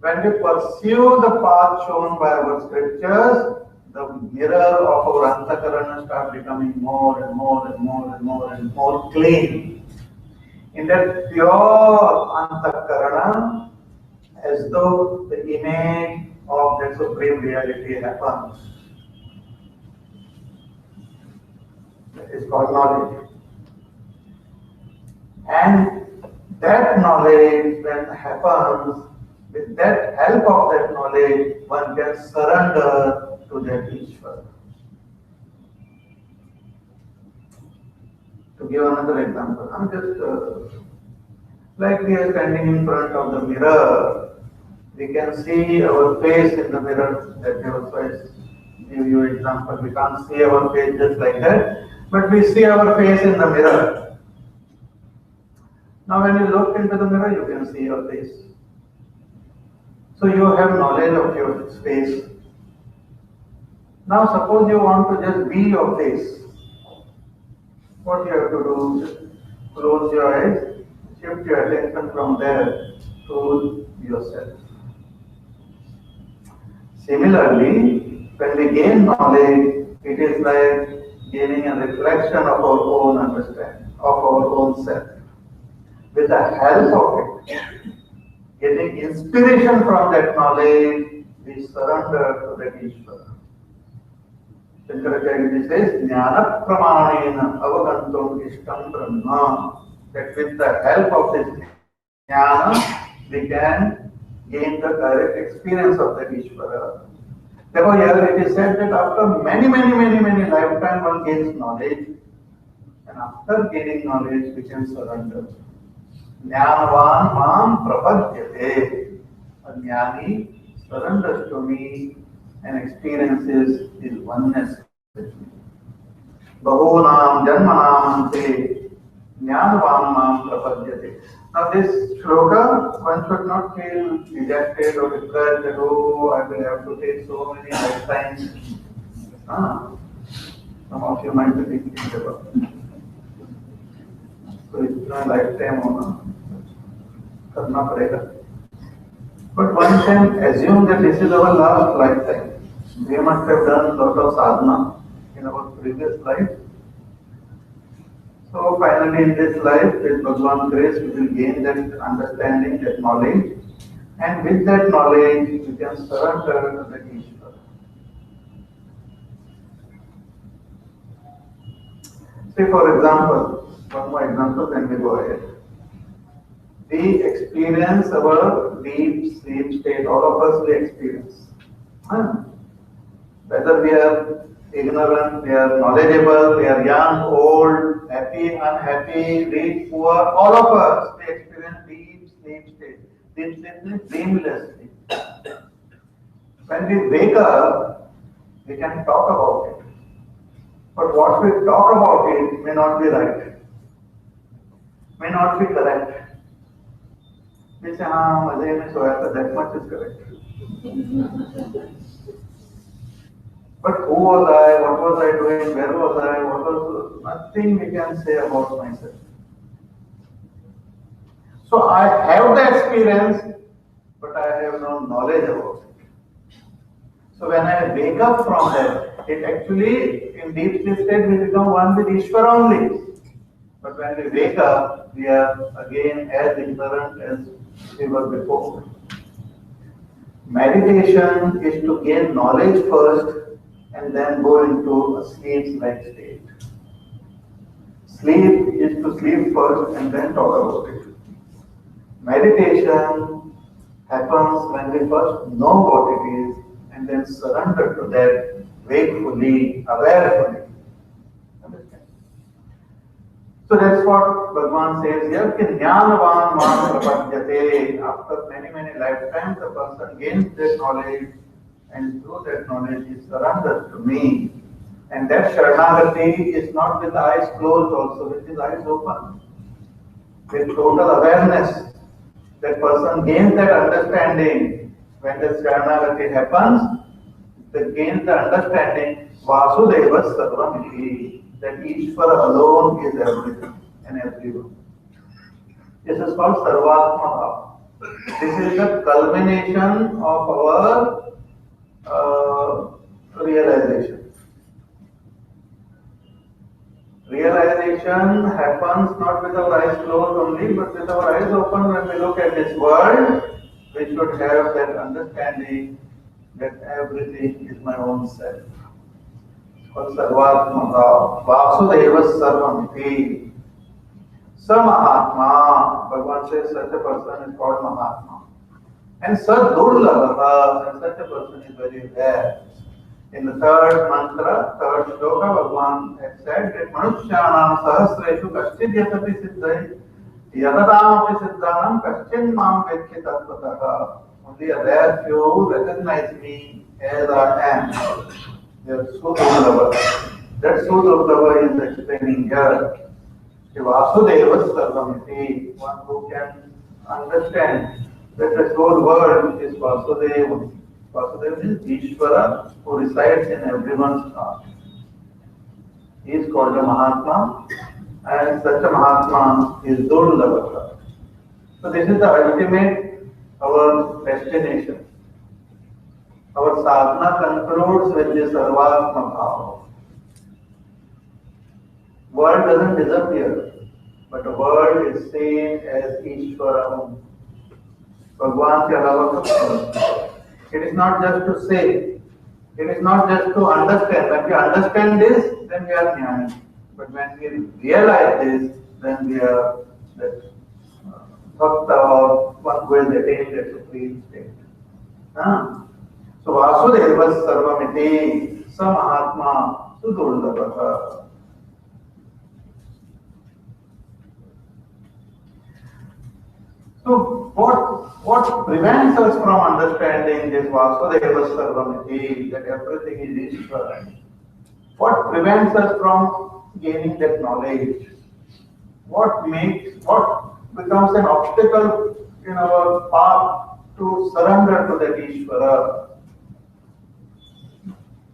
When we pursue the path shown by our scriptures, the mirror of our antakarana starts becoming more and more and more and more and more clean. In that pure antakarana, as though the image of that supreme reality happens. That is called knowledge. And that knowledge, when happens, with that help of that knowledge, one can surrender to that Ishvara. To give another example, I'm just like we are standing in front of the mirror, we can see our face in the mirror. That was give you example. We can't see our face just like that, but we see our face in the mirror. Now when you look into the mirror, you can see your face. So you have knowledge of your face. Now suppose you want to just be your face. What you have to do? Close your eyes, shift your attention from there to yourself. Similarly, when we gain knowledge, it is like gaining a reflection of our own understanding, of our own self. With the help of it, getting inspiration from that knowledge, we surrender to that Ishvara. Shankaracharya says, Jnana pramanena avagantum ishtam brahma. That with the help of this jnana, we can gain the direct experience of that Ishvara. Therefore, here it is said that after many lifetimes one gains knowledge, and after gaining knowledge we can surrender. Jnanavan mam prapadyate. A jnani surrenders to me and experiences his oneness with me. Bahunam janmanam ante jnanavan mam prapadyate. Now this shloka, one should not feel dejected or depressed that, oh, I will have to take so many lifetimes. Some of you might be thinking about it. So इतना lifetime होना करना पड़ेगा. But one can assume that this is our last lifetime. We must have done a lot of sadhana in our previous life. So finally in this life, with Bhagwan's grace, we will gain that understanding, that knowledge. And with that knowledge, we can surrender to the Ishvara. Say for example, one more example, then we go ahead. We experience our deep sleep state, all of us we experience. Whether we are ignorant, we are knowledgeable, we are young, old, happy, unhappy, rich, poor, all of us, we experience deep sleep state. Deep sleep means dreamless sleep. When we wake up, we can talk about it. But what we talk about it may not be right, may not be correct. We say, मजे में सोया था, that much is correct. But who was I, what was I doing, where was I, what was, nothing we can say about myself. So I have the experience, but I have no knowledge about it. So when I wake up from that, it actually, in deep sleep state, we become one with Ishvara only. But when we wake up, we are again as ignorant as we were before. Meditation is to gain knowledge first and then go into a sleep-like state. Sleep is to sleep first and then talk about it. Meditation happens when we first know what it is and then surrender to that wakefully, awarefully. So that's what Bhagwan says here, ki jnanavan man prapadyate. After many, many lifetimes, the person gains that knowledge, and through that knowledge he surrenders to me. And that Sharanagati is not with the eyes closed also, with his eyes open. With total awareness, that person gains that understanding. When the Sharanagati happens, they gain the understanding, Vasudeva Sarvamiti, that Ishvara alone is everything and everyone. This is called Sarvatma Bhava. This is the culmination of our realization. Realization happens not with our eyes closed only, but with our eyes open. When we look at this world, we should have that understanding that everything is my own self. Sarvatma Vasudeva Sarvamiti. Samahatma, Bhagavan says such a person is called Mahatma. And Sadurlabha, and such a person is very rare. In the third mantra, third shloka, Bhagavan had said that Manushyanam Sahasreshu Kaschid Yatati Siddhai Yatadamapi Siddhanam Kaschin Mam Vedki Tattvataha. Only a rare few recognize me as I am. They are Sudurlabha. That Sudurlabha is explaining here. Vasudeva Sarvamiti, one who can understand that the whole world is Vasudeva. Vasudeva is Ishvara who resides in everyone's heart. He is called a Mahatma, and such a Mahatma is Durlabha. So this is the ultimate, our destination. Our sadhana concludes with this Sarvatma Bhava. World doesn't disappear, but the world is seen as Ishvara. Bhagwan ke alawa kuch. It is not just to say, it is not just to understand. When we understand this, then we are jnani. But when we realize this, then we are that bhakta or one who has attained that supreme state. So Vasudeva Sarvamiti, Sa Mahatma Sudurlabha. So what prevents us from understanding this Vasudeva Sarvamiti, that everything is Ishvara? What prevents us from gaining that knowledge? What becomes an obstacle in our path to surrender to that Ishvara?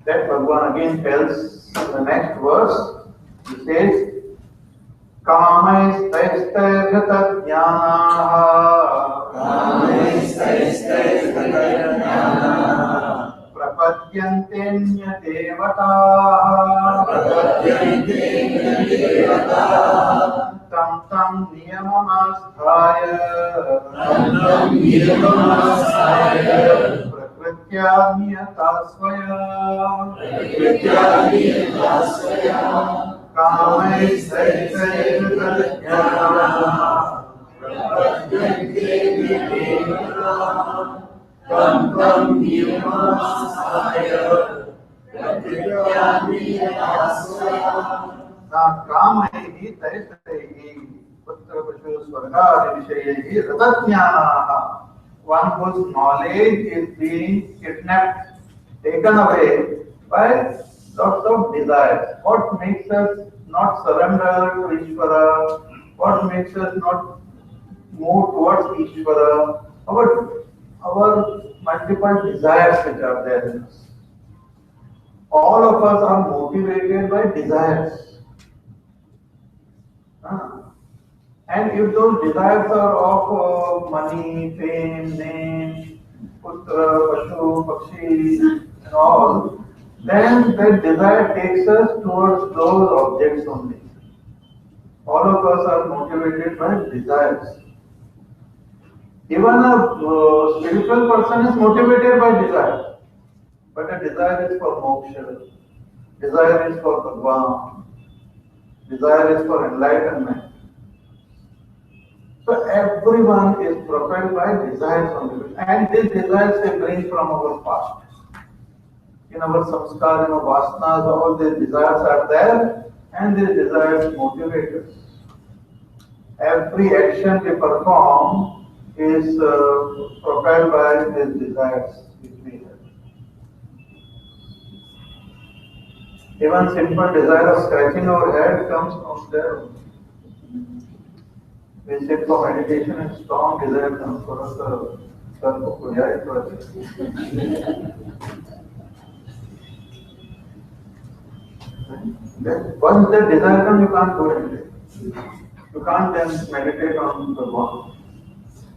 That Bhagavan again tells in the next verse. He says, Kamaistaistairgata jnanaha तं तं नियममास्थाय प्रकृत्या नियता स्वया कामैस्तैस्तैः कामैः तैस्तैः पुत्रपशुस्वर्गादिविषयैः रतज्ञानाः. One whose knowledge is being kidnapped, taken away by lots of desires. What makes us not surrender to Ishvara? What makes us not move towards Ishvara? Our multiple desires which are there in us. All of us are motivated by desires. And if those desires are of money, fame, name, putra, pashu, pakshi, and all, then that desire takes us towards those objects only. All of us are motivated by desires. Even a spiritual person is motivated by desire. But a desire is for moksha, desire is for Bhagwan, desire is for enlightenment. So everyone is propelled by desires only. And these desires they bring from our past. In our samskar, in our vasanas, all these desires are there and these desires motivate us. Every action we perform is propelled by these desires which we have. Even simple desire of scratching our head comes from there. We sit for meditation and strong desire comes for us. Once the desire comes, you can't do anything. You can't then meditate on the one.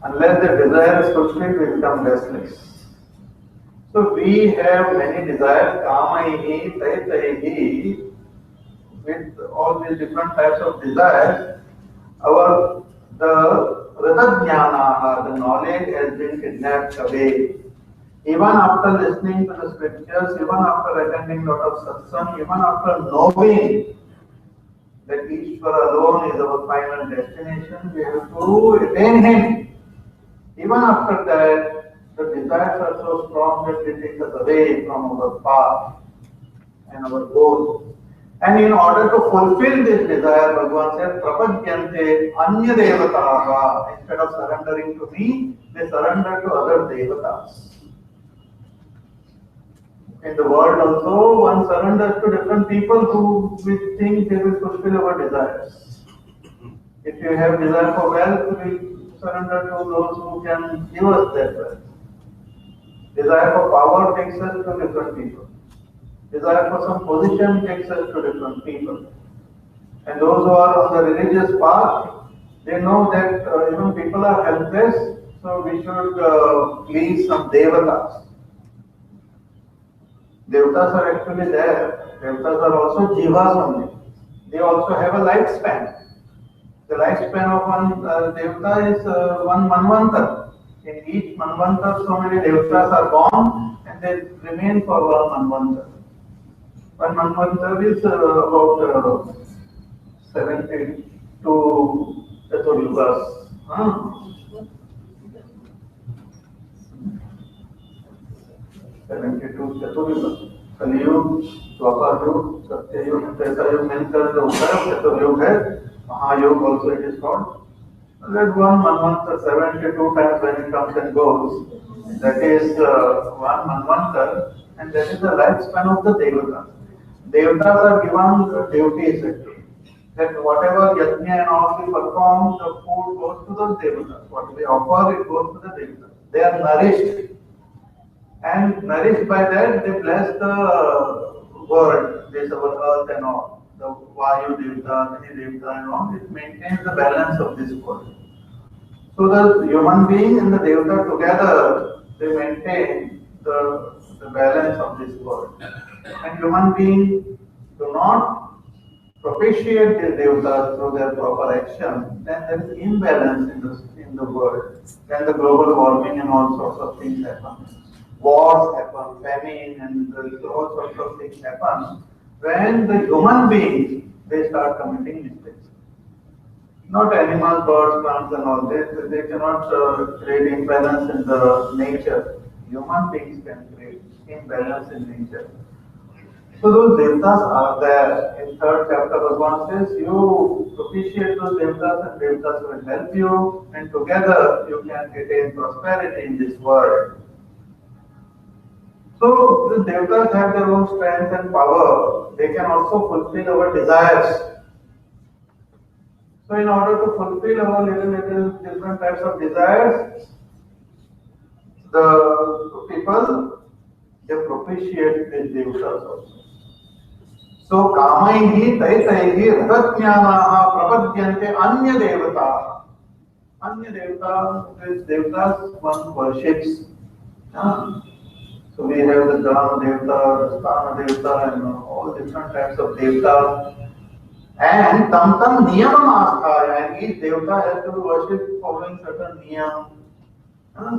Unless the desire is fulfilled, we become restless. So we have many desires, kamaihi, taitaihi, with all these different types of desires. The Ritajnanaha, the knowledge has been kidnapped away. Even after listening to the scriptures, even after attending lot of satsang, even after knowing that Ishvara alone is our final destination, we have to attain Him. Even after that, the desires are so strong that they take us away from our path and our goal. And in order to fulfill this desire, Bhagavan said, Prapadyante Anya Devataha. Instead of surrendering to me, they surrender to other devatas. In the world also, one surrenders to different people who we think they will fulfill our desires. If you have desire for wealth, we surrender to those who can give us that wealth. Desire for power takes us to different people. Desire for some position takes us to different people. And those who are on the religious path, they know that even people are helpless, so we should please some devatas. Devatas are actually there. Devatas are also jivas only. They also have a lifespan. The lifespan of one devata is one manvantar. In each manvantar, so many devatas are born and they remain for one manvantar. One manvantar is about 72 Chaturyugas. 72 Chaturyugas. Kaliyug, Dwapar-yug, Satya-yug, Treta-yug मिलकर जो होता है चतुर्युग है. Mahayug also it is called. That one manvantar 72 times when it comes and goes. That is one manvantar, and that is the lifespan of the devatas. Devatas are given duties actually. That whatever yajna and all we perform, the food goes to those devatas. What we offer, it goes to the devatas. They are nourished. And nourished by that, they bless the world, this our earth and all. The Vayu Devata, Agni Devata and all, it maintains the balance of this world. So the human being and the Devata together, they maintain the balance of this world. And human beings do not propitiate the Devata through their proper action, then there is imbalance in the world. Then the global warming and all sorts of things happen. Wars happen, famine, and all sorts of things happen when the human beings, they start committing mistakes. Not animals, birds, plants and all. They cannot create imbalance in the nature. Human beings can create imbalance in nature. So those devatas are there. In third chapter, Bhagwan says, you propitiate those devatas and devatas will help you, and together you can attain prosperity in this world. So the devatas have their own strength and power. They can also fulfill our desires. So in order to fulfill our little different types of desires, the people, they propitiate these devatas also. So kamaihi taitaihi ratatnyanaha prapadyante anya devata. Anya devata, these devatas one worships. So we have the Dharma devata, the Sthana devata, and all different types of devatas. And tam niyamam asthaya, and each devata has to be worshipped following certain niyam.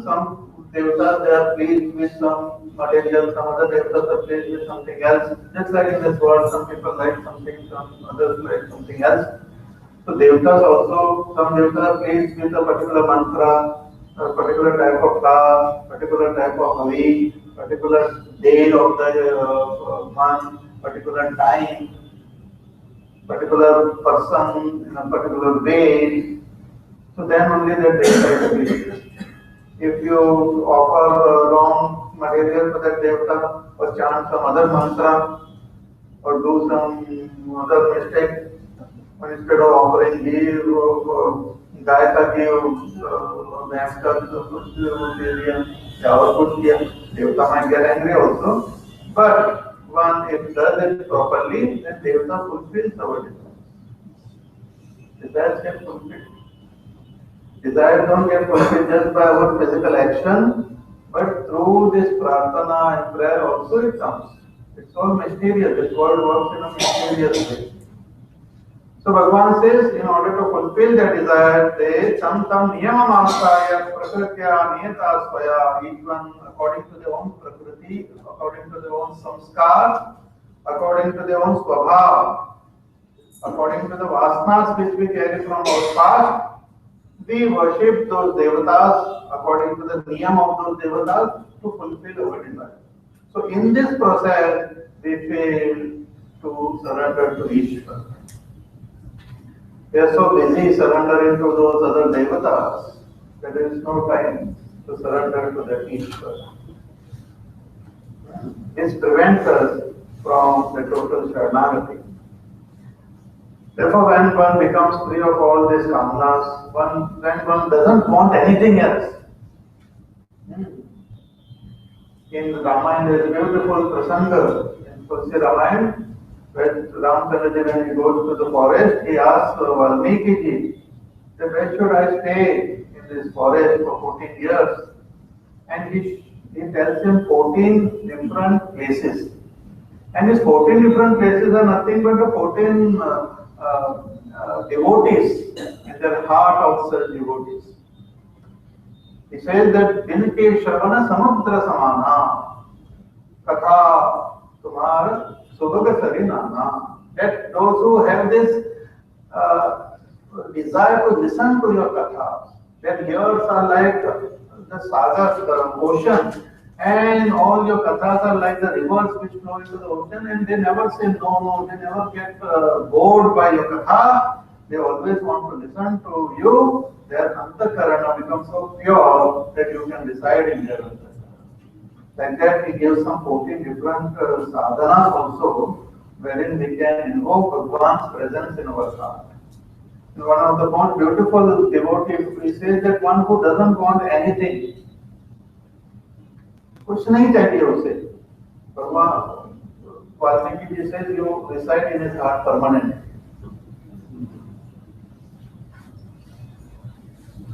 Some devatas, they are pleased with some material, some other devatas are pleased with something else. Just like in this world, some people like something, some others like something else. So devatas also, some devatas are pleased with a particular mantra, a particular type of flower, particular type of havi, particular day of the month, particular time, particular person in a particular way. So then only that devata is pleased. If you offer wrong material for that devata, or chant some other mantra, or do some other mistake, instead of offering ghee, गाय का घी, भैंस का दूध दे दिया, चावल कुछ दिया, devata might get angry also. But one, if does it properly, then devata fulfills our desires. Desires get fulfilled. Desires don't get fulfilled just by our physical action, but through this prarthana and prayer also it comes. It's all mysterious. This world works in a mysterious way. So Bhagavan says, in order to fulfill their desire, they tam niyamam asthaya prakritya niyata svaya, each one according to their own prakriti, according to their own samskar, according to their own swabhav, according to the vasanas which we carry from our past. We worship those devatas according to the niyam of those devatas to fulfill our desire. So in this process, we fail to surrender to Ishvara. We are so busy surrendering to those other devatas that there is no time to surrender to that Ishvara. This prevents us from the total Sharanagati. Therefore, when one becomes free of all these kamanas, when one doesn't want anything else. In Ramayana, there is a beautiful prasanga in Tulsi Ramayana, when Ramchandraji, when he goes to the forest, he asks Valmiki ji, that where should I stay in this forest for 14 years? And he tells him 14 different places. And these 14 different places are nothing but the 14 devotees and their heart of such devotees. He says that Dinke Shravana Samudra Samana Katha Tumhar Subhaga Sarinana. That those who have this desire to listen to your kathas, their ears are like the sagas, the ocean, and all your kathas are like the rivers which flow into the ocean, and they never say no, they never get bored by your katha. They always want to listen to you. Their antakarana becomes so pure that you can reside in their antakarana. Like that, he gives some 14 different sadhanas also, wherein we can invoke Bhagwan's presence in our heart. And one of the most beautiful devotees, he says that one who doesn't want anything, कुछ नहीं चाहिए उसे, भगवान Valmiki ji says you reside in his heart permanently.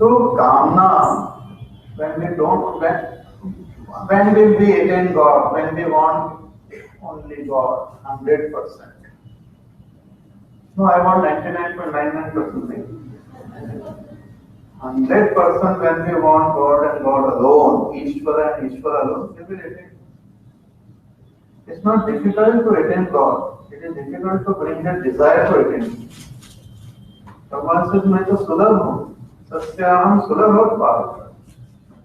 So Kamna, when we don't, when will we attain God? When we want only God, 100%. No, I want 99.99%. 100% when we want God and God alone, Ishvara and Ishvara alone, we will attain. It's not difficult to attain God. It is difficult to bring that desire to attain Him. भगवान से मैं तो सुलभ हूँ, सत्याहम सुलभ और पार,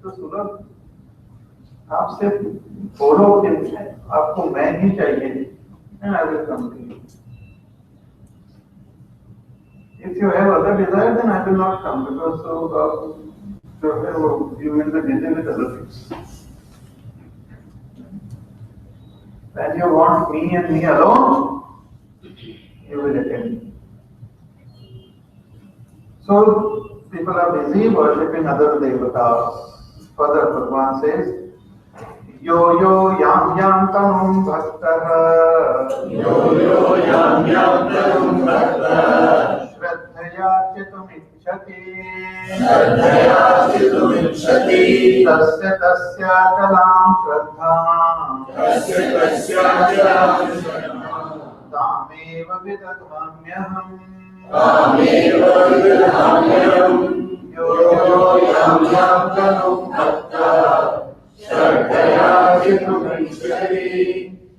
तो सुलभ आपसे बोलो कि आपको मैं ही चाहिए, and I will come to you. If you have other desire, then I will not come because you will be busy with other things. When you want me and me alone, you will attain me. So people are busy worshipping other devatas. Further, Bhagwan says, Yo yo yam yam tanum bhaktaha yo yam yam tanum bhaktaha Shraddhaya chitum ichchati Shraddhaya chitum ichchati Tasya tasya kalam shraddham Tasya chalam shraddham Tameva vidadhamyaham Tameva vidadhamyaham Yo Yo yam yam tanum bhaktaha Shraddhaya chitum ichchati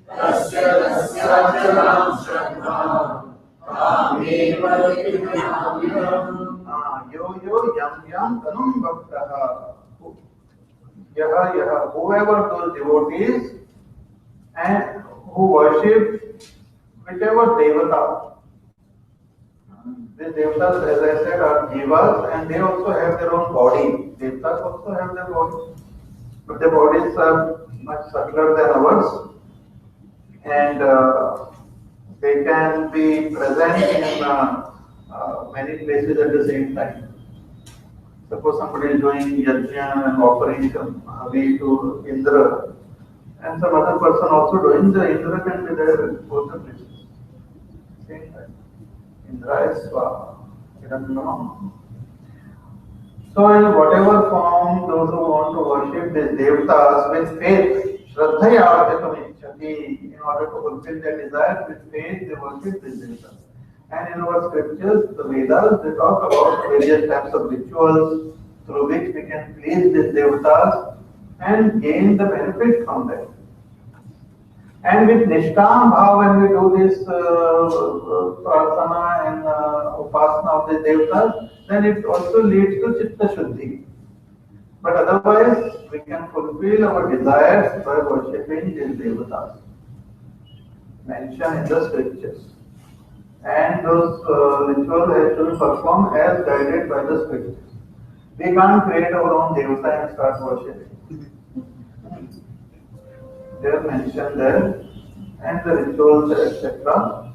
Tasya chalam shraddham Tameva vidadhamyaham Yo yo yam yam tanum bhaktaha whoever those devotees and who worship whichever devata. These devatas, as I said, are jivas and they also have their own body. Devatas also have their body, but their bodies are much subtler than ours, and they can be present in many places at the same time. Suppose somebody is doing yajna and offering some to Indra, and some other person also doing the Indra can be there in both the places. Same time. Indra is Hiranyanam. So in whatever form, those who want to worship these devatas with faith, Shraddhaya chitum ichchati, in order to fulfill their desires with faith, they worship these devatas. And in our scriptures, the Vedas, they talk about various types of rituals through which we can please these devatas and gain the benefit from them. And with Nishtam Bhav, when we do this prarthana and upasana of the devatas, then it also leads to Chitta Shuddhi. But otherwise, we can fulfill our desires by worshipping these devatas mentioned in the scriptures. And those rituals have to be performed as guided by the scriptures. We can't create our own devata and start worshipping. They are mentioned there, and the rituals, etc.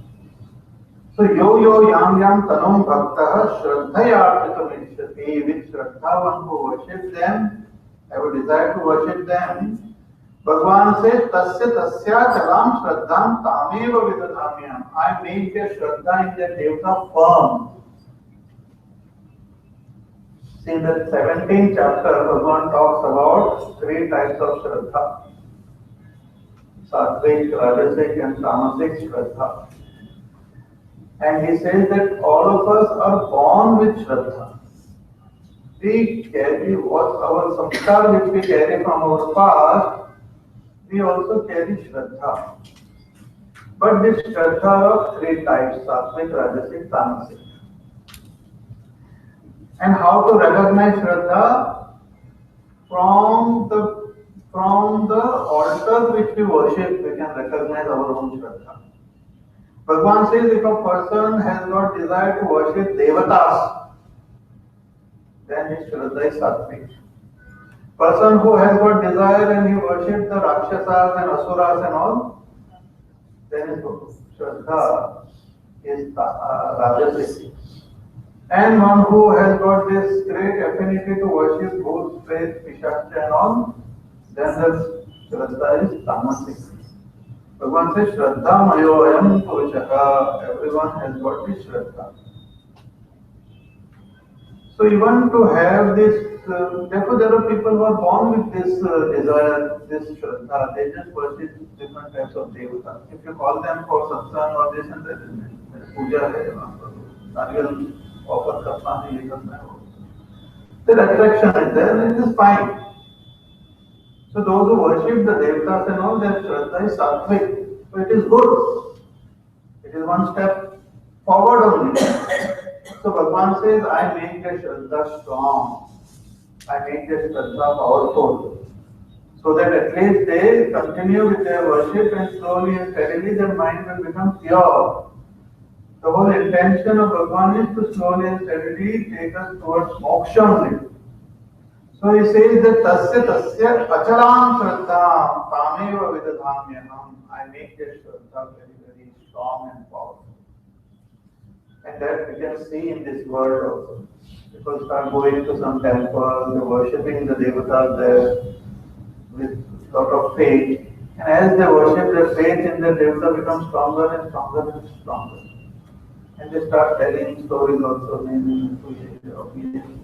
So, yo yam yam tanum bhaktaha shraddhaya chitam ichchati, with shraddha one who worships them, have a desire to worship them. Bhagwan says, tasya chalam shraddham tameva vidadhamyam. I make their shraddha in their devata firm. See, in the 17th chapter, Bhagwan talks about 3 types of shraddha. Sattvic, Rajasic and Tamasic shraddha. And he says that all of us are born with shraddha. We carry what our samskar which we carry from our past, we also carry shraddha. But this shraddha of 3 types, Sattvic, Rajasic, Tamasic. And how to recognize shraddha? From the altar which we worship, we can recognize our own shraddha. Bhagwan says if a person has got desire to worship devatas, then his shraddha is sattvic. Person who has got desire and he worships the Rakshasas and Asuras and all, then his shraddha is Rajasic. And one who has got this great affinity to worship both faith, Pishacha and all, then the shraddha is Tamasic. Bhagwan says, Shraddha mayo ayam purushaka. Everyone has got this shraddha. So So even to have this, therefore there are people who are born with this desire, this Shraddha, they just worship different types of devata. If you call them for satsang or this and that, puja hai, nariyal offer karna hai, ye karna hai. The attraction is there and it is fine. So those who worship the devatas and all, their Shraddha is sattvic. So it is good. It is one step forward only. So Bhagavan says, I make the Shraddha strong. I make the Shraddha powerful. So that at least they continue with their worship and slowly and steadily their mind will become pure. The whole intention of Bhagavan is to slowly and steadily take us towards moksha only. So he says that tasya achalam shraddham tameva vidadhamyaham. I make the Shraddha very, very strong and powerful. And that we can see in this world also. People start going to some temple, they're worshipping the devatas there with a lot of faith. And as they worship, their faith in the devata becomes stronger and stronger and stronger. And they start telling stories also.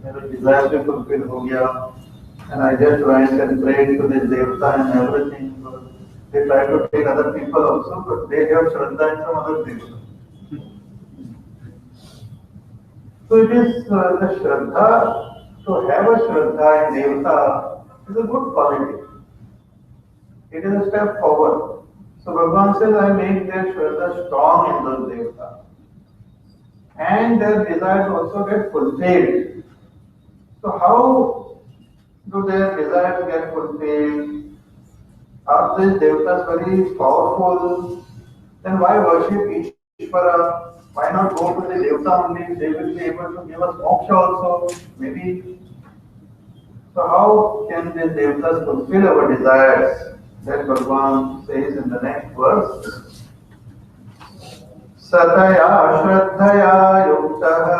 Their desire to fulfill ho gaya. And I just went and prayed to this devata and everything. They try to take other people also, but they have Shraddha in some other devata. So it is the Shraddha, to have a Shraddha in Devata is a good quality. It is a step forward. So Bhagavan says, I make their Shraddha strong in those Devatas. And their desires also get fulfilled. So how do their desires get fulfilled? Are these Devatas very powerful? Then why worship Ishvara? Why not go to the Devata only? They will be able to give us moksha also, maybe. So how can the Devatas fulfill our desires? That Bhagavan says in the next verse. Sataya Shraddhaya Yuktaha.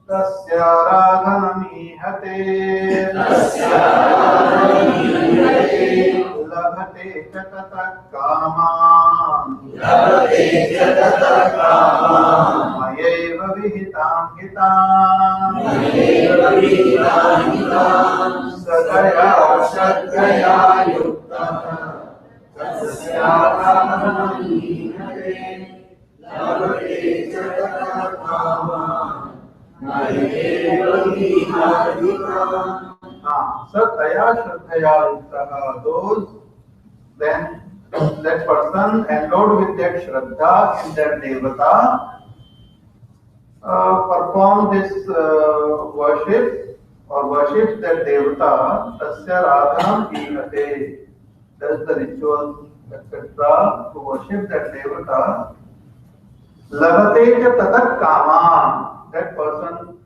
Tasya Radhanamihate. Labhate Chatata Kaman. Mayeva Vihitam Hitam. Sadaya Shraddhaya Yuktaha. Tasya Radhanamihate. Labhate Chatata Kaman. Sataya Shraddhaya Yuktaha. Those, then that person endowed with that Shraddha in that Devata perform this worship or worships that Devata, Tasya Radhanam Ihate, does the rituals, etc. to worship that Devata. Labhate Tatat Kaman. That person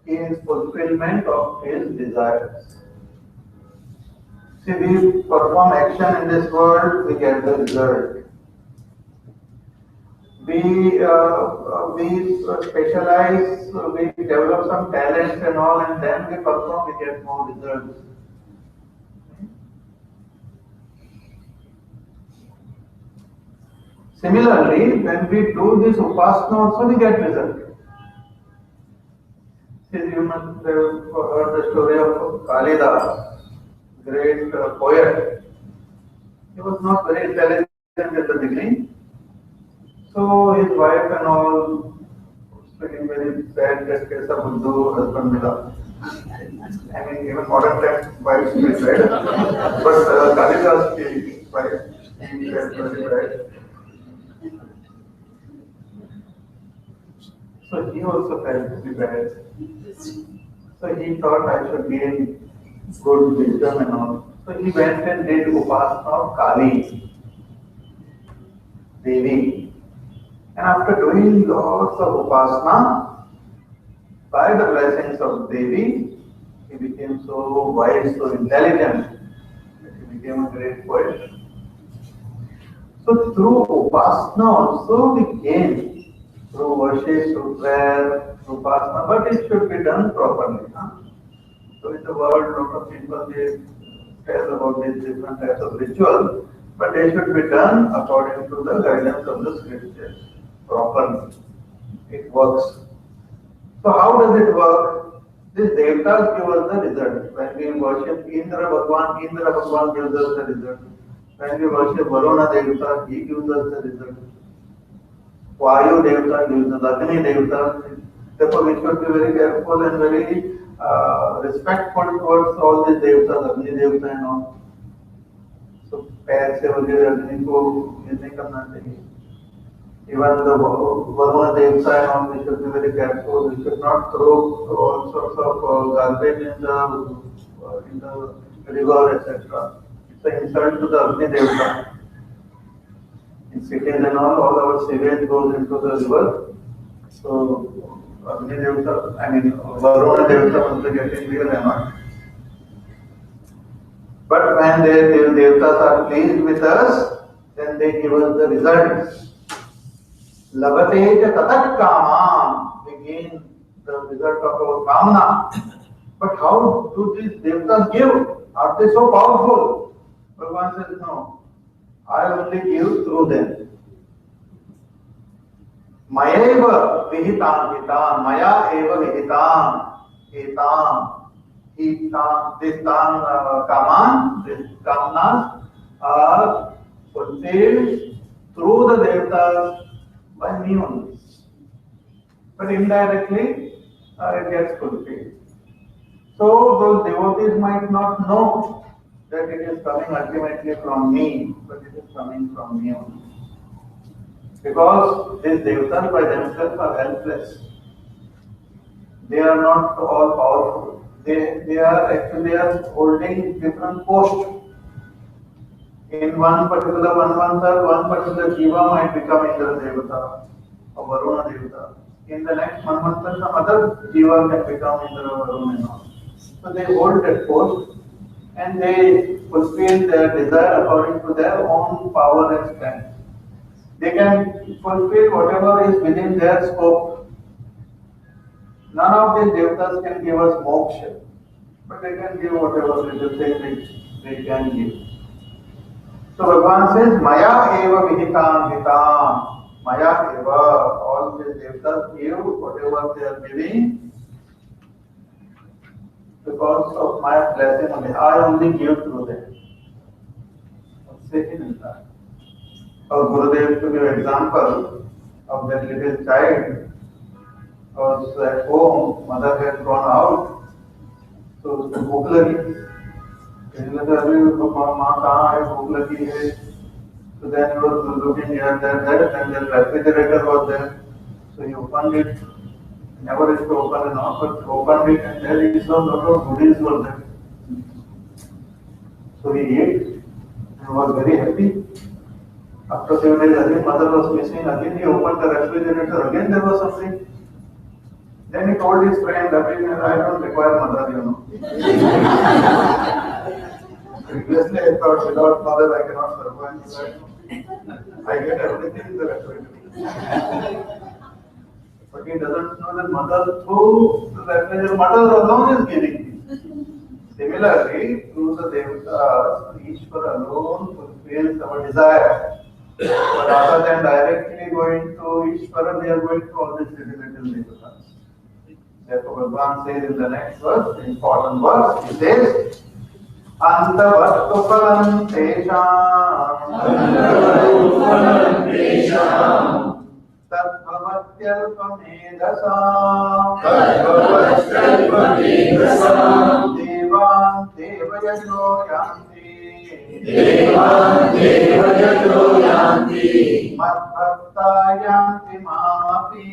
is fulfillment of his desires. See, we perform action in this world, we get the result. We specialize, we develop some talents and all, and then we perform, we get more results. Similarly, when we do this upasana also, we get result. You must have heard the story of Kalidas, great poet. He was not very intelligent at the beginning. So his wife and all feeling very sad that Kesa Buddhu husband mila. I mean, even modern times wives feel sad. But Kalidas, his wife, he felt very bad. So he also felt very bad. So he thought I should gain good wisdom and all. So he went and did upasana of Kali, Devi. And after doing lots of upasana, by the blessings of Devi, he became so wise, so intelligent, that he became a great poet. So through upasana also we gain, through worship, through prayer, through upasana, but it should be done properly. So in the world, a lot of people they tell about these different types of rituals, but they should be done according to the guidance of the scriptures properly. It works. So how does it work? These devatas give us the result. When we worship Indra Bhagwan gives us the result. When we worship Varuna Devata, he gives us the result. Vayu Devata gives us Agni Devata. Therefore, we should be very careful and very respectful towards all these devatas, Agni Devata and all. So, पैर से वगैरह अग्नि को ये नहीं करना चाहिए. Even the Varuna Devata and all, we should be very careful. We should not throw all sorts of garbage in the river, etc. It's an insult to the Agni Devata. In cities and all our sewage goes into the river. So, Agni Devata, Varuna Devata must be getting real annoyed. But when the Devatas are pleased with us, then they give us the results. Labate tatat kaman, we gain the result of our kamana. But how do these Devatas give? Are they so powerful? Bhagavan says, no. I only give through them. Maya eva vihitan hitan, maya eva vihitan hitan. This kaman, these kamanas are fulfilled through the devatas by me only. But indirectly it gets fulfilled. So those devotees might not know that it is coming ultimately from me, but it is coming from me only. Because these devatas by themselves are helpless. They are not all powerful. They are actually holding different posts. In one particular one particular jiva might become Indra Devata or Varuna Devata. In the next manvanta, some other jiva can become Indra, Varuna and all. So they hold that post and they fulfill their desire according to their own power and strength. They can fulfill whatever is within their scope. None of these devatas can give us moksha, but they can give whatever little thing they can give. So Bhagavan says, Maya eva vihitan hitan. Maya eva, all these devatas give whatever they are giving because of my blessing only. I only give through them. Second is that. Our Gurudev, to give example of that little child, was at home, mother had gone out, so उसको भूख लगी. कहने लगा अरे माँ कहाँ है, भूख लगी है. So then he was looking here, there, and the refrigerator was there. So he opened it. Never used to open and all, but opened it, and there he saw a lot of goodies were there. So he ate and was very happy. After 7 days, again mother was missing. Again he opened the refrigerator. Again there was something. Then he told his friend, I don't require mother, you know. Previously I thought without mother I cannot survive. I get everything in the refrigerator. But he doesn't know that mother through the refrigerator, mother alone is giving. Similarly, through the devatas, Ishvara alone fulfills our desire. But other than directly going to Ishvara, they are going to all these little devatas. Therefore, Bhagavan says in the next verse, the important verse, he says, Antavattu phalam tesham tadbhavatyalpamedasam devan devayajo yanti madbhakta yanti mamapi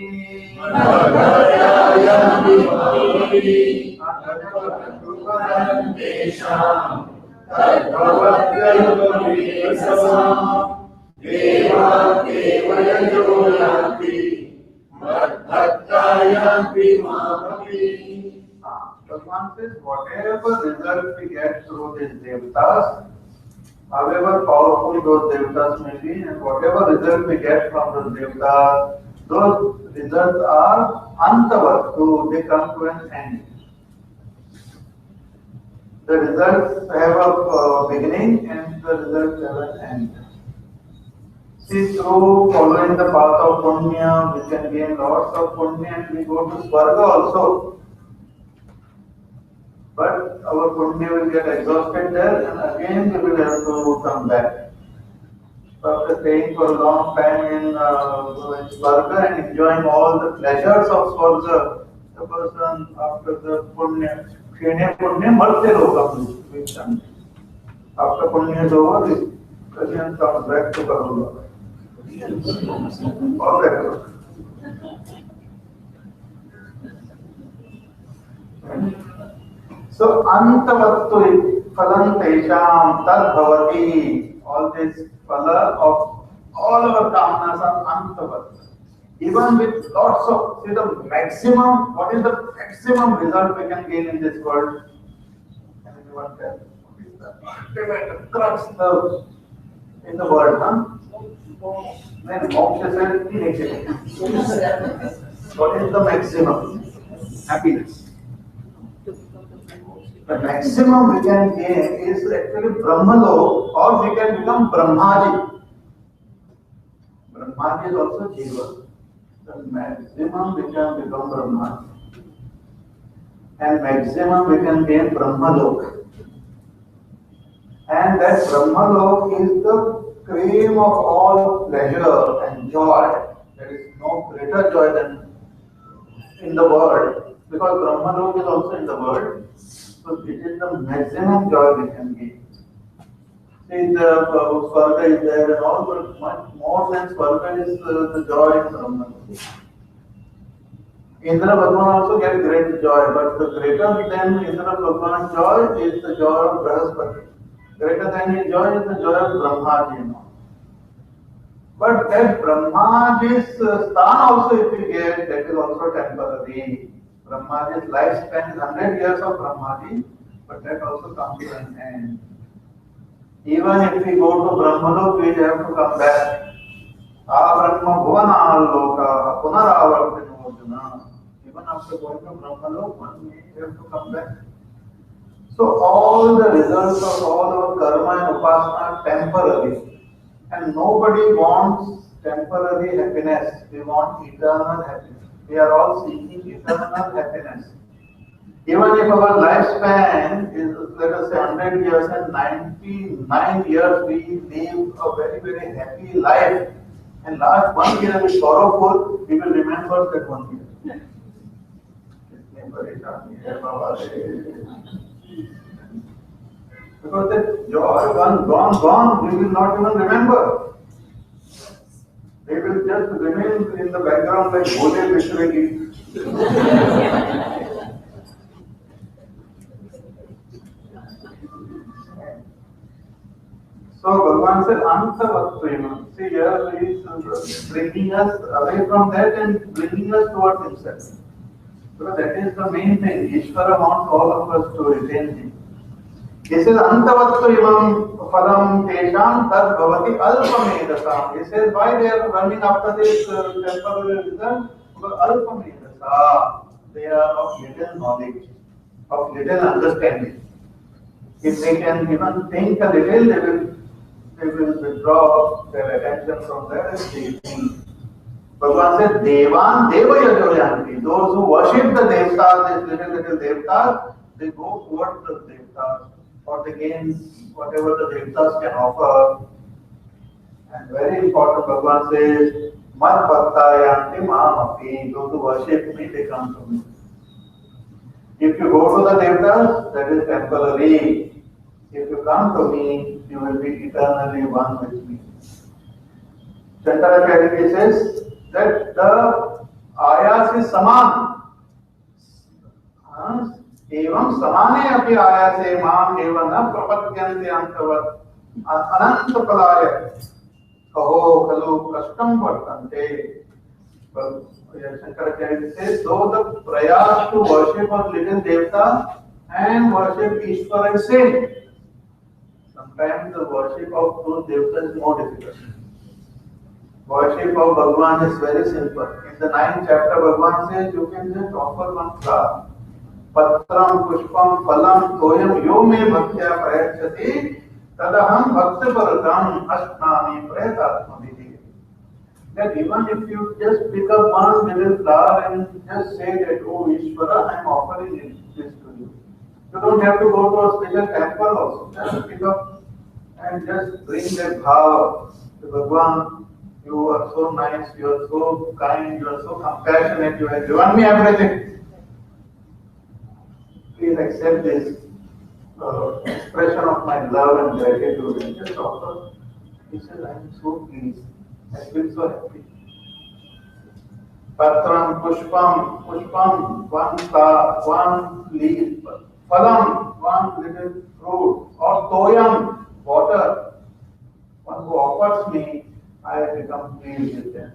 Bhagavan says, whatever result we get through these devatas, however powerful those devatas may be, and whatever result we get from those devatas, those results are antavattu, they come to an end. the results have a beginning and the results have an end. See, through following the path of punya, we can gain lots of punya and we go to Swarga also. But our punya will get exhausted there and again we will have to come back. After staying for a long time in Swarga and enjoying all the pleasures of Swarga, the person after the punya, Kshene punya, Martya lokam. After punya is over, the person comes back to Karula. All that. So, antavattu phalam tesham tad bhavati. All this phala of all our kamanas are antavat. Even with lots of, see the maximum, what is the maximum result we can gain in this world? Can anyone tell? What is the ultimate crux in the world? Then moksha says initially. What is the maximum? Happiness. The maximum we can gain is actually Brahmalo, or we can become Brahmaji. Brahmaji is also Jiva. The maximum we can become Brahmaji. And maximum we can gain Brahmalok. And that Brahmalok is the cream of all pleasure and joy. There is no greater joy than in the world, because Brahmalok is also in the world. So it is the maximum joy we can gain. See, the Swarga is there and all, but much more than Swarga is the joy in Brahmalok. Indra Bhagwan also gets great joy, but the greater than Indra Bhagwan's joy is the joy of Brahaspati. Greater than his joy is the joy of Brahmaji. But that Brahmaji's stan also, if we get, that is also temporary. Brahmaji's lifespan is 100 years of Brahmaji, but that also comes to an end. Even if we go to Brahmalok, we have to come back. Brahma bhuvana loka punaravartinodana. Even after going to Brahmalok, one may have to come back. So all the results of all our karma and upasana are temporary. And nobody wants temporary happiness. We want eternal happiness. We are all seeking eternal happiness. Even if our lifespan is, let us say, 100 years and 99 years, we live a very, very happy life. And last 1 year is sorrowful, we will remember that 1 year. Because that joy, gone, we will not even remember. They will just remain in the background like Bole Bishregi. So Bhagavan said, Antavattvema. See, here he is bringing us away from that and bringing us towards himself. Because that is the main thing. Ishvara wants all of us to retain him. He says, Antavattvemam phalam tesham tad bhavati alpamedasam. He says, why they are running after this temporary result? Because alpamedasa. They are of little knowledge, of little understanding. If they can even think a little, they will withdraw their attention from there and they think. Bhagavan said, Devan Deva Yajoyanti. Those who worship the Devtas, these little Devtas, they go towards the Devtas or they gain whatever the Devtas can offer. And very important, Bhagavan says, Mat Bhaktayanti Mamapi. Those who worship me, they come to me. If you go to the Devtas, that is temporary. If you come to me, you will be eternally one with me. Shankaracharya says that the ayas is saman. Evam samane api ayase mam eva na prapadyante antavat ananta palaya kaho kalu kashtam vartante. Shankaracharya says, though the prayas to worship of little devta and worship Ishvara is same, sometimes the worship of those devtas is more difficult. Worship of Bhagavan is very simple. In the 9th chapter, Bhagavan says you can just offer one flower. Patram pushpam phalam toyam yo me bhaktya prayachati tadaham bhakti parakam ashnami prayatatmadhi. That even if you just pick up one little flower and just say that, oh Ishvara, I am offering this to you. You don't have to go to a special temple also. Just pick up and just bring that bhava to Bhagwan. You are so nice, you are so kind, you are so compassionate, you have given me everything. Please accept this expression of my love and gratitude and just offer. He says, I am so pleased. I feel so happy. Patram, pushpam, one flower, one leaf, phalam, one little fruit, or toyam, water. One who offers me, I become pleased with them.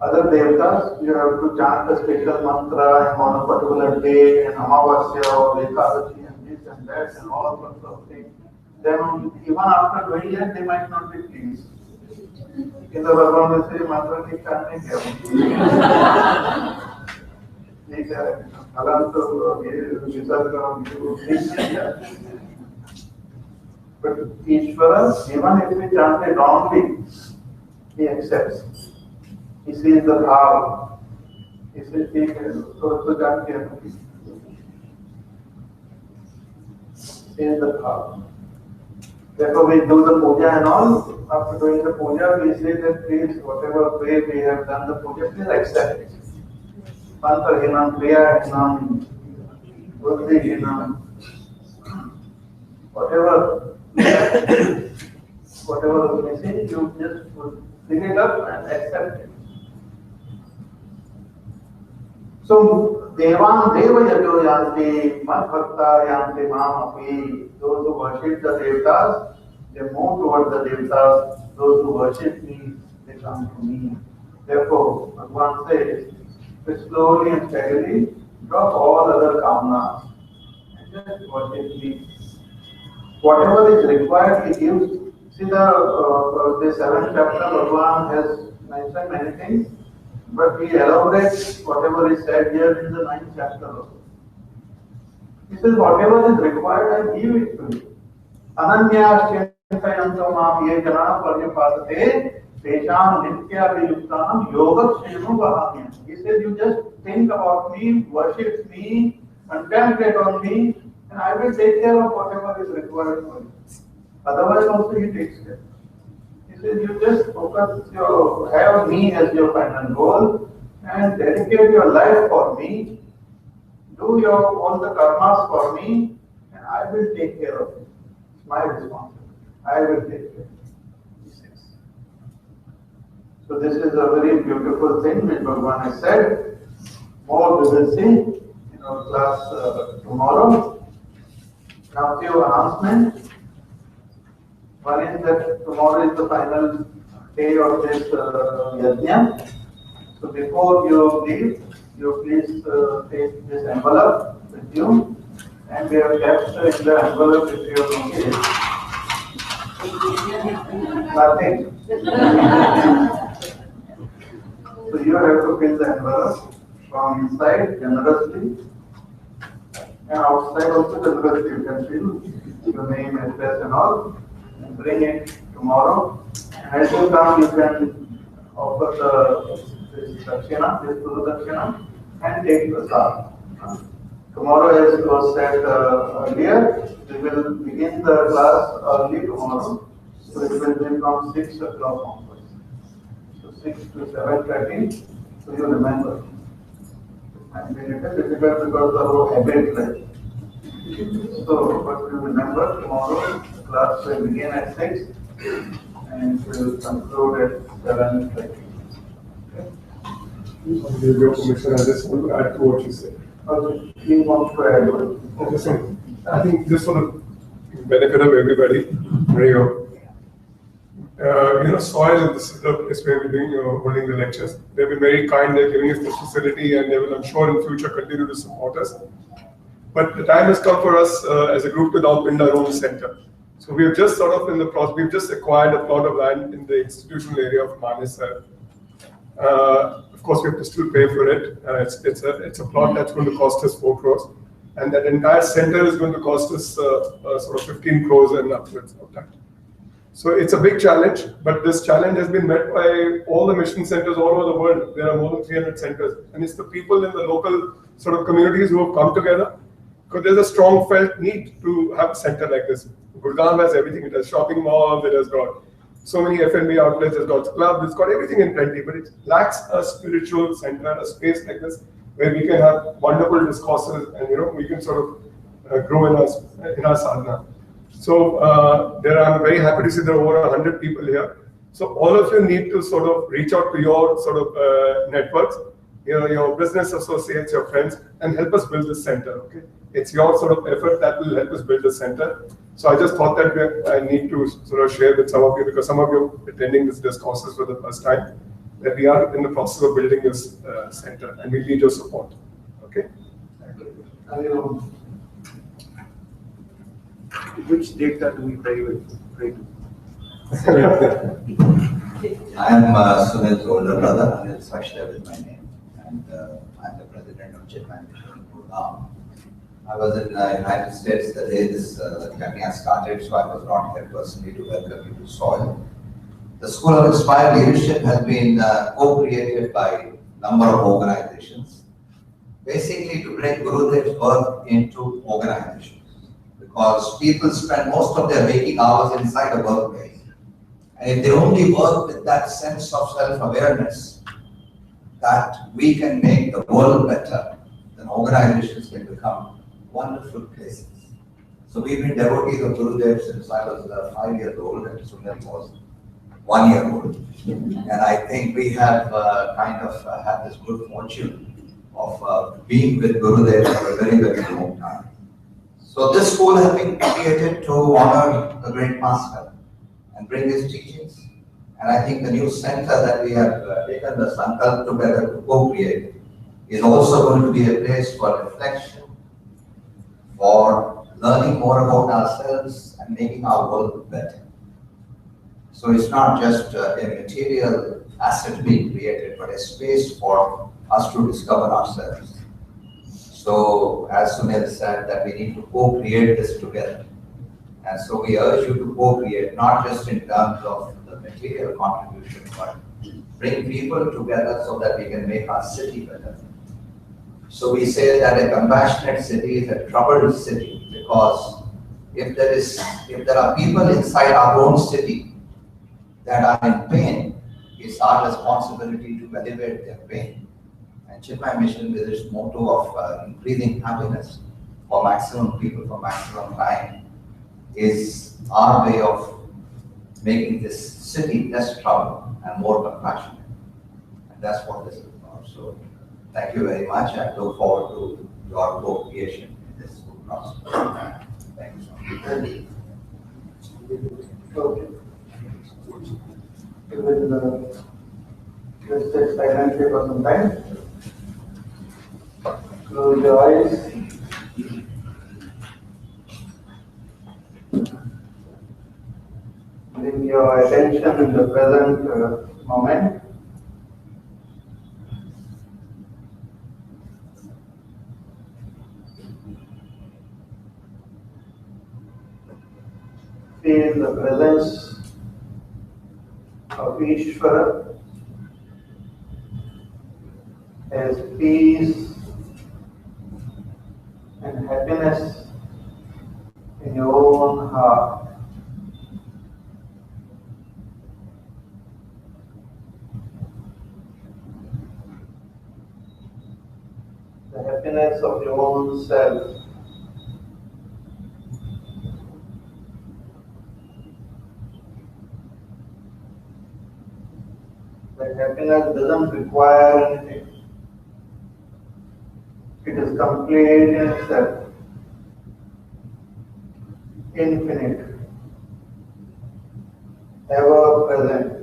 Other devtas, you have to chant a special mantra and on a particular day, and Amavasya or Ekadashi and this and that and all sorts of things. Then even after doing that, they might not be pleased. In the Bhagavad से mantra की chant नहीं किया। ठीक है, अगर तो ये विचार करो But Ishvara, even if we chant it wrongly, he accepts. He sees the bhav. He says, ठीक है, तो chant किया। Sees the bhav. Therefore, we do the puja and all. After doing the puja, we say that please, whatever way we have done the puja, please accept it. Mantrahinam, kriyahinam, buddhihinam, whatever is missing, you just pick it up and accept it. So, Devan Deva Yajo Yanti, Mat Bhakta Yanti Mam Api, those who worship the Devtas, they move towards the Devtas, those who worship me, they come to me. Therefore, Bhagavan says, slowly and steadily drop all other kamnas and just worship me. Whatever is required, he gives. See, the 7th chapter, Bhagavan has mentioned many things, but he elaborates whatever is said here in the 9th chapter also. He says, whatever is required, I give it to you. Ananya Shintayanto Mam Ye Jana Paryapadate Tesham Nityabhiyuktanam Yoga Shenu Vahanyam. He says, you just think about me, worship me, contemplate on me, and I will take care of whatever is required for you. Otherwise also he takes care. He says, you just focus have me as your final goal and dedicate your life for me, do all the karmas for me, and I will take care of it. It's my responsibility. I will take care. He says. So this is a very beautiful thing which Bhagavan has said. More we will see in our class tomorrow. Now, few announcements. One is that tomorrow is the final day of this yajna. So before you leave, you please take this envelope with you, and we have kept in the envelope if you have noticed nothing. So you have to fill the envelope from inside generously. And outside also generously you can fill your name, address and all, and bring it tomorrow. And as you come, you can offer this dakshina, this Guru dakshina, and take prasad. Tomorrow, as was said earlier, we will begin the class early tomorrow. So it will be from 6 o'clock onwards. So 6 to 7:30. So you remember. And it is difficult because the whole habit, right? So, but you remember, tomorrow the class will begin at 6 and will conclude at 7:30. Okay? With your permission, I just want to add to what you said. Okay, he wants to add one. I think this for the benefit of everybody. Soil, this is the place where we're doing, holding the lectures. They've been very kind, they're giving us this facility, and they will, I'm sure, in future continue to support us. But the time has come for us as a group to now build our own center. So we have just sort of in the process, we've just acquired a plot of land in the institutional area of Manesar. Of course, we have to still pay for it. It's a plot that's going to cost us 4 crores. and that entire center is going to cost us sort of 15 crores and upwards of that. So it's a big challenge, but this challenge has been met by all the mission centers all over the world. There are more than 300 centers, and it's the people in the local sort of communities who have come together, because there's a strong felt need to have a center like this. Gurgaon has everything. It has shopping malls, it has got so many F&B outlets, it's got clubs, it's got everything in plenty, but it lacks a spiritual center, a space like this, where we can have wonderful discourses and we can sort of grow in our sadhana. So I'm very happy to see there are over 100 people here. So all of you need to sort of reach out to your sort of networks, your business associates, your friends, and help us build this center. Okay, it's your sort of effort that will help us build the center. So I just thought that I need to sort of share with some of you, because some of you are attending this discourses for the first time, that we are in the process of building this center, and we need your support. Okay. Which data do we pray to? I am Sunil's older brother, Anil Swashta with my name, and I'm the president of Chinmaya in Gurgaon. I was in the United States the day this journey started, so I was not here personally to welcome you to soil. The School of Inspired Leadership has been co-created by a number of organizations, basically to bring Gurudev's work into organizations. Because people spend most of their waking hours inside a workplace. And if they only work with that sense of self-awareness that we can make the world better, then organizations can become wonderful places. So we've been devotees of Gurudev since I was 5 years old and Sunil was 1 year old. And I think we have kind of had this good fortune of being with Gurudev for a very, very long time. So this school has been created to honor the great master and bring his teachings. And I think the new center that we have taken the Sankalp together to co-create is also going to be a place for reflection, for learning more about ourselves and making our world better. So it's not just a material asset being created, but a space for us to discover ourselves. So, as Sunil said, that we need to co-create this together. And so we urge you to co-create, not just in terms of the material contribution, but bring people together so that we can make our city better. So we say that a compassionate city is a troubled city, because if there are people inside our own city that are in pain, it's our responsibility to alleviate their pain. And Chinmaya Mission, with its motto of increasing happiness for maximum people for maximum time, is our way of making this city less trouble and more compassionate. And that's what this is about. So thank you very much. I look forward to your co-creation in this good process. Thank you so much. Okay. We will just sit silently for some time. Close your eyes. Bring your attention in the present moment. Feel the presence of Ishvara as peace and happiness in your own heart. The happiness of your own self. That happiness doesn't require anything. It is complete in itself, infinite, ever present.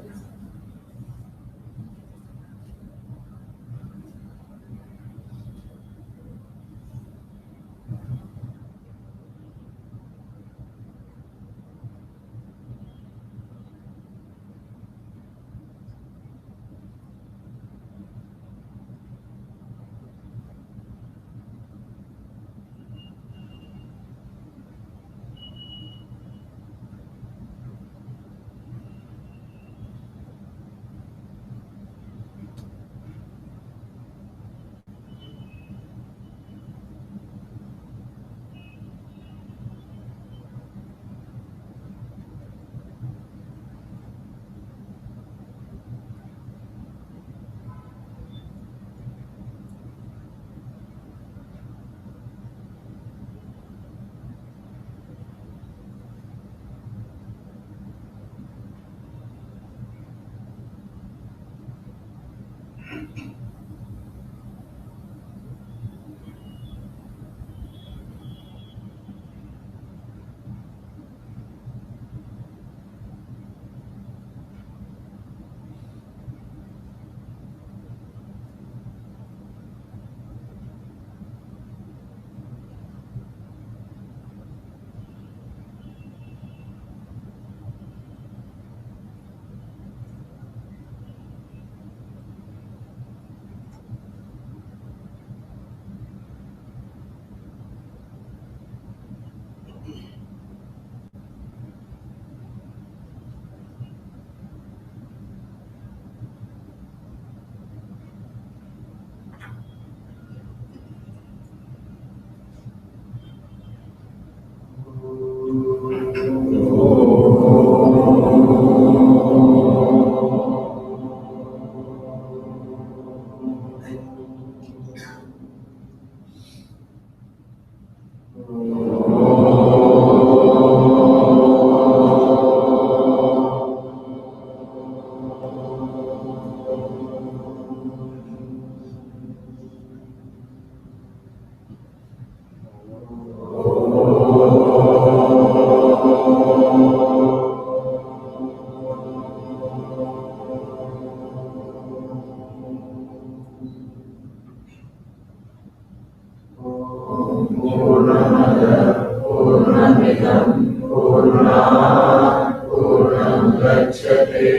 मुच्यते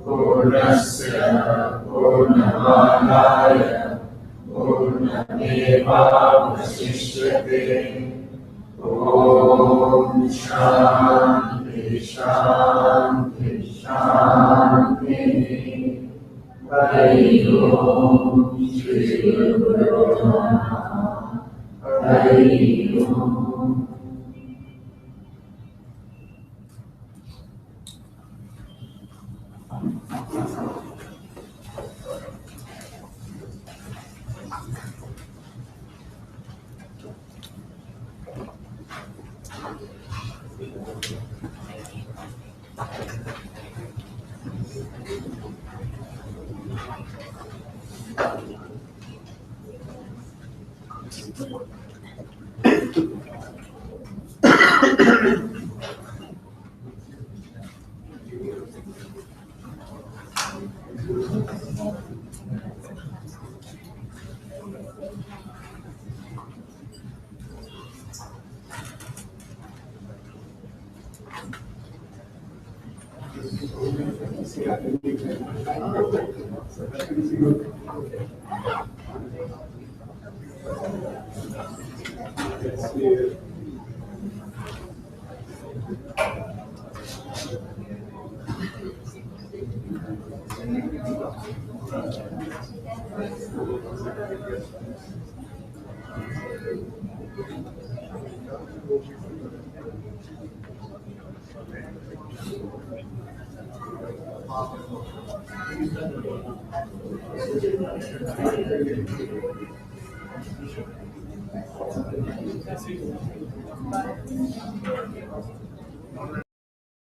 पूर्णस्य पूर्णमादाय पूर्णमेवावशिष्यते ॐ शान्ति शान्ति शान्ति हरि ओम श्री गुरु नमः हरि ओम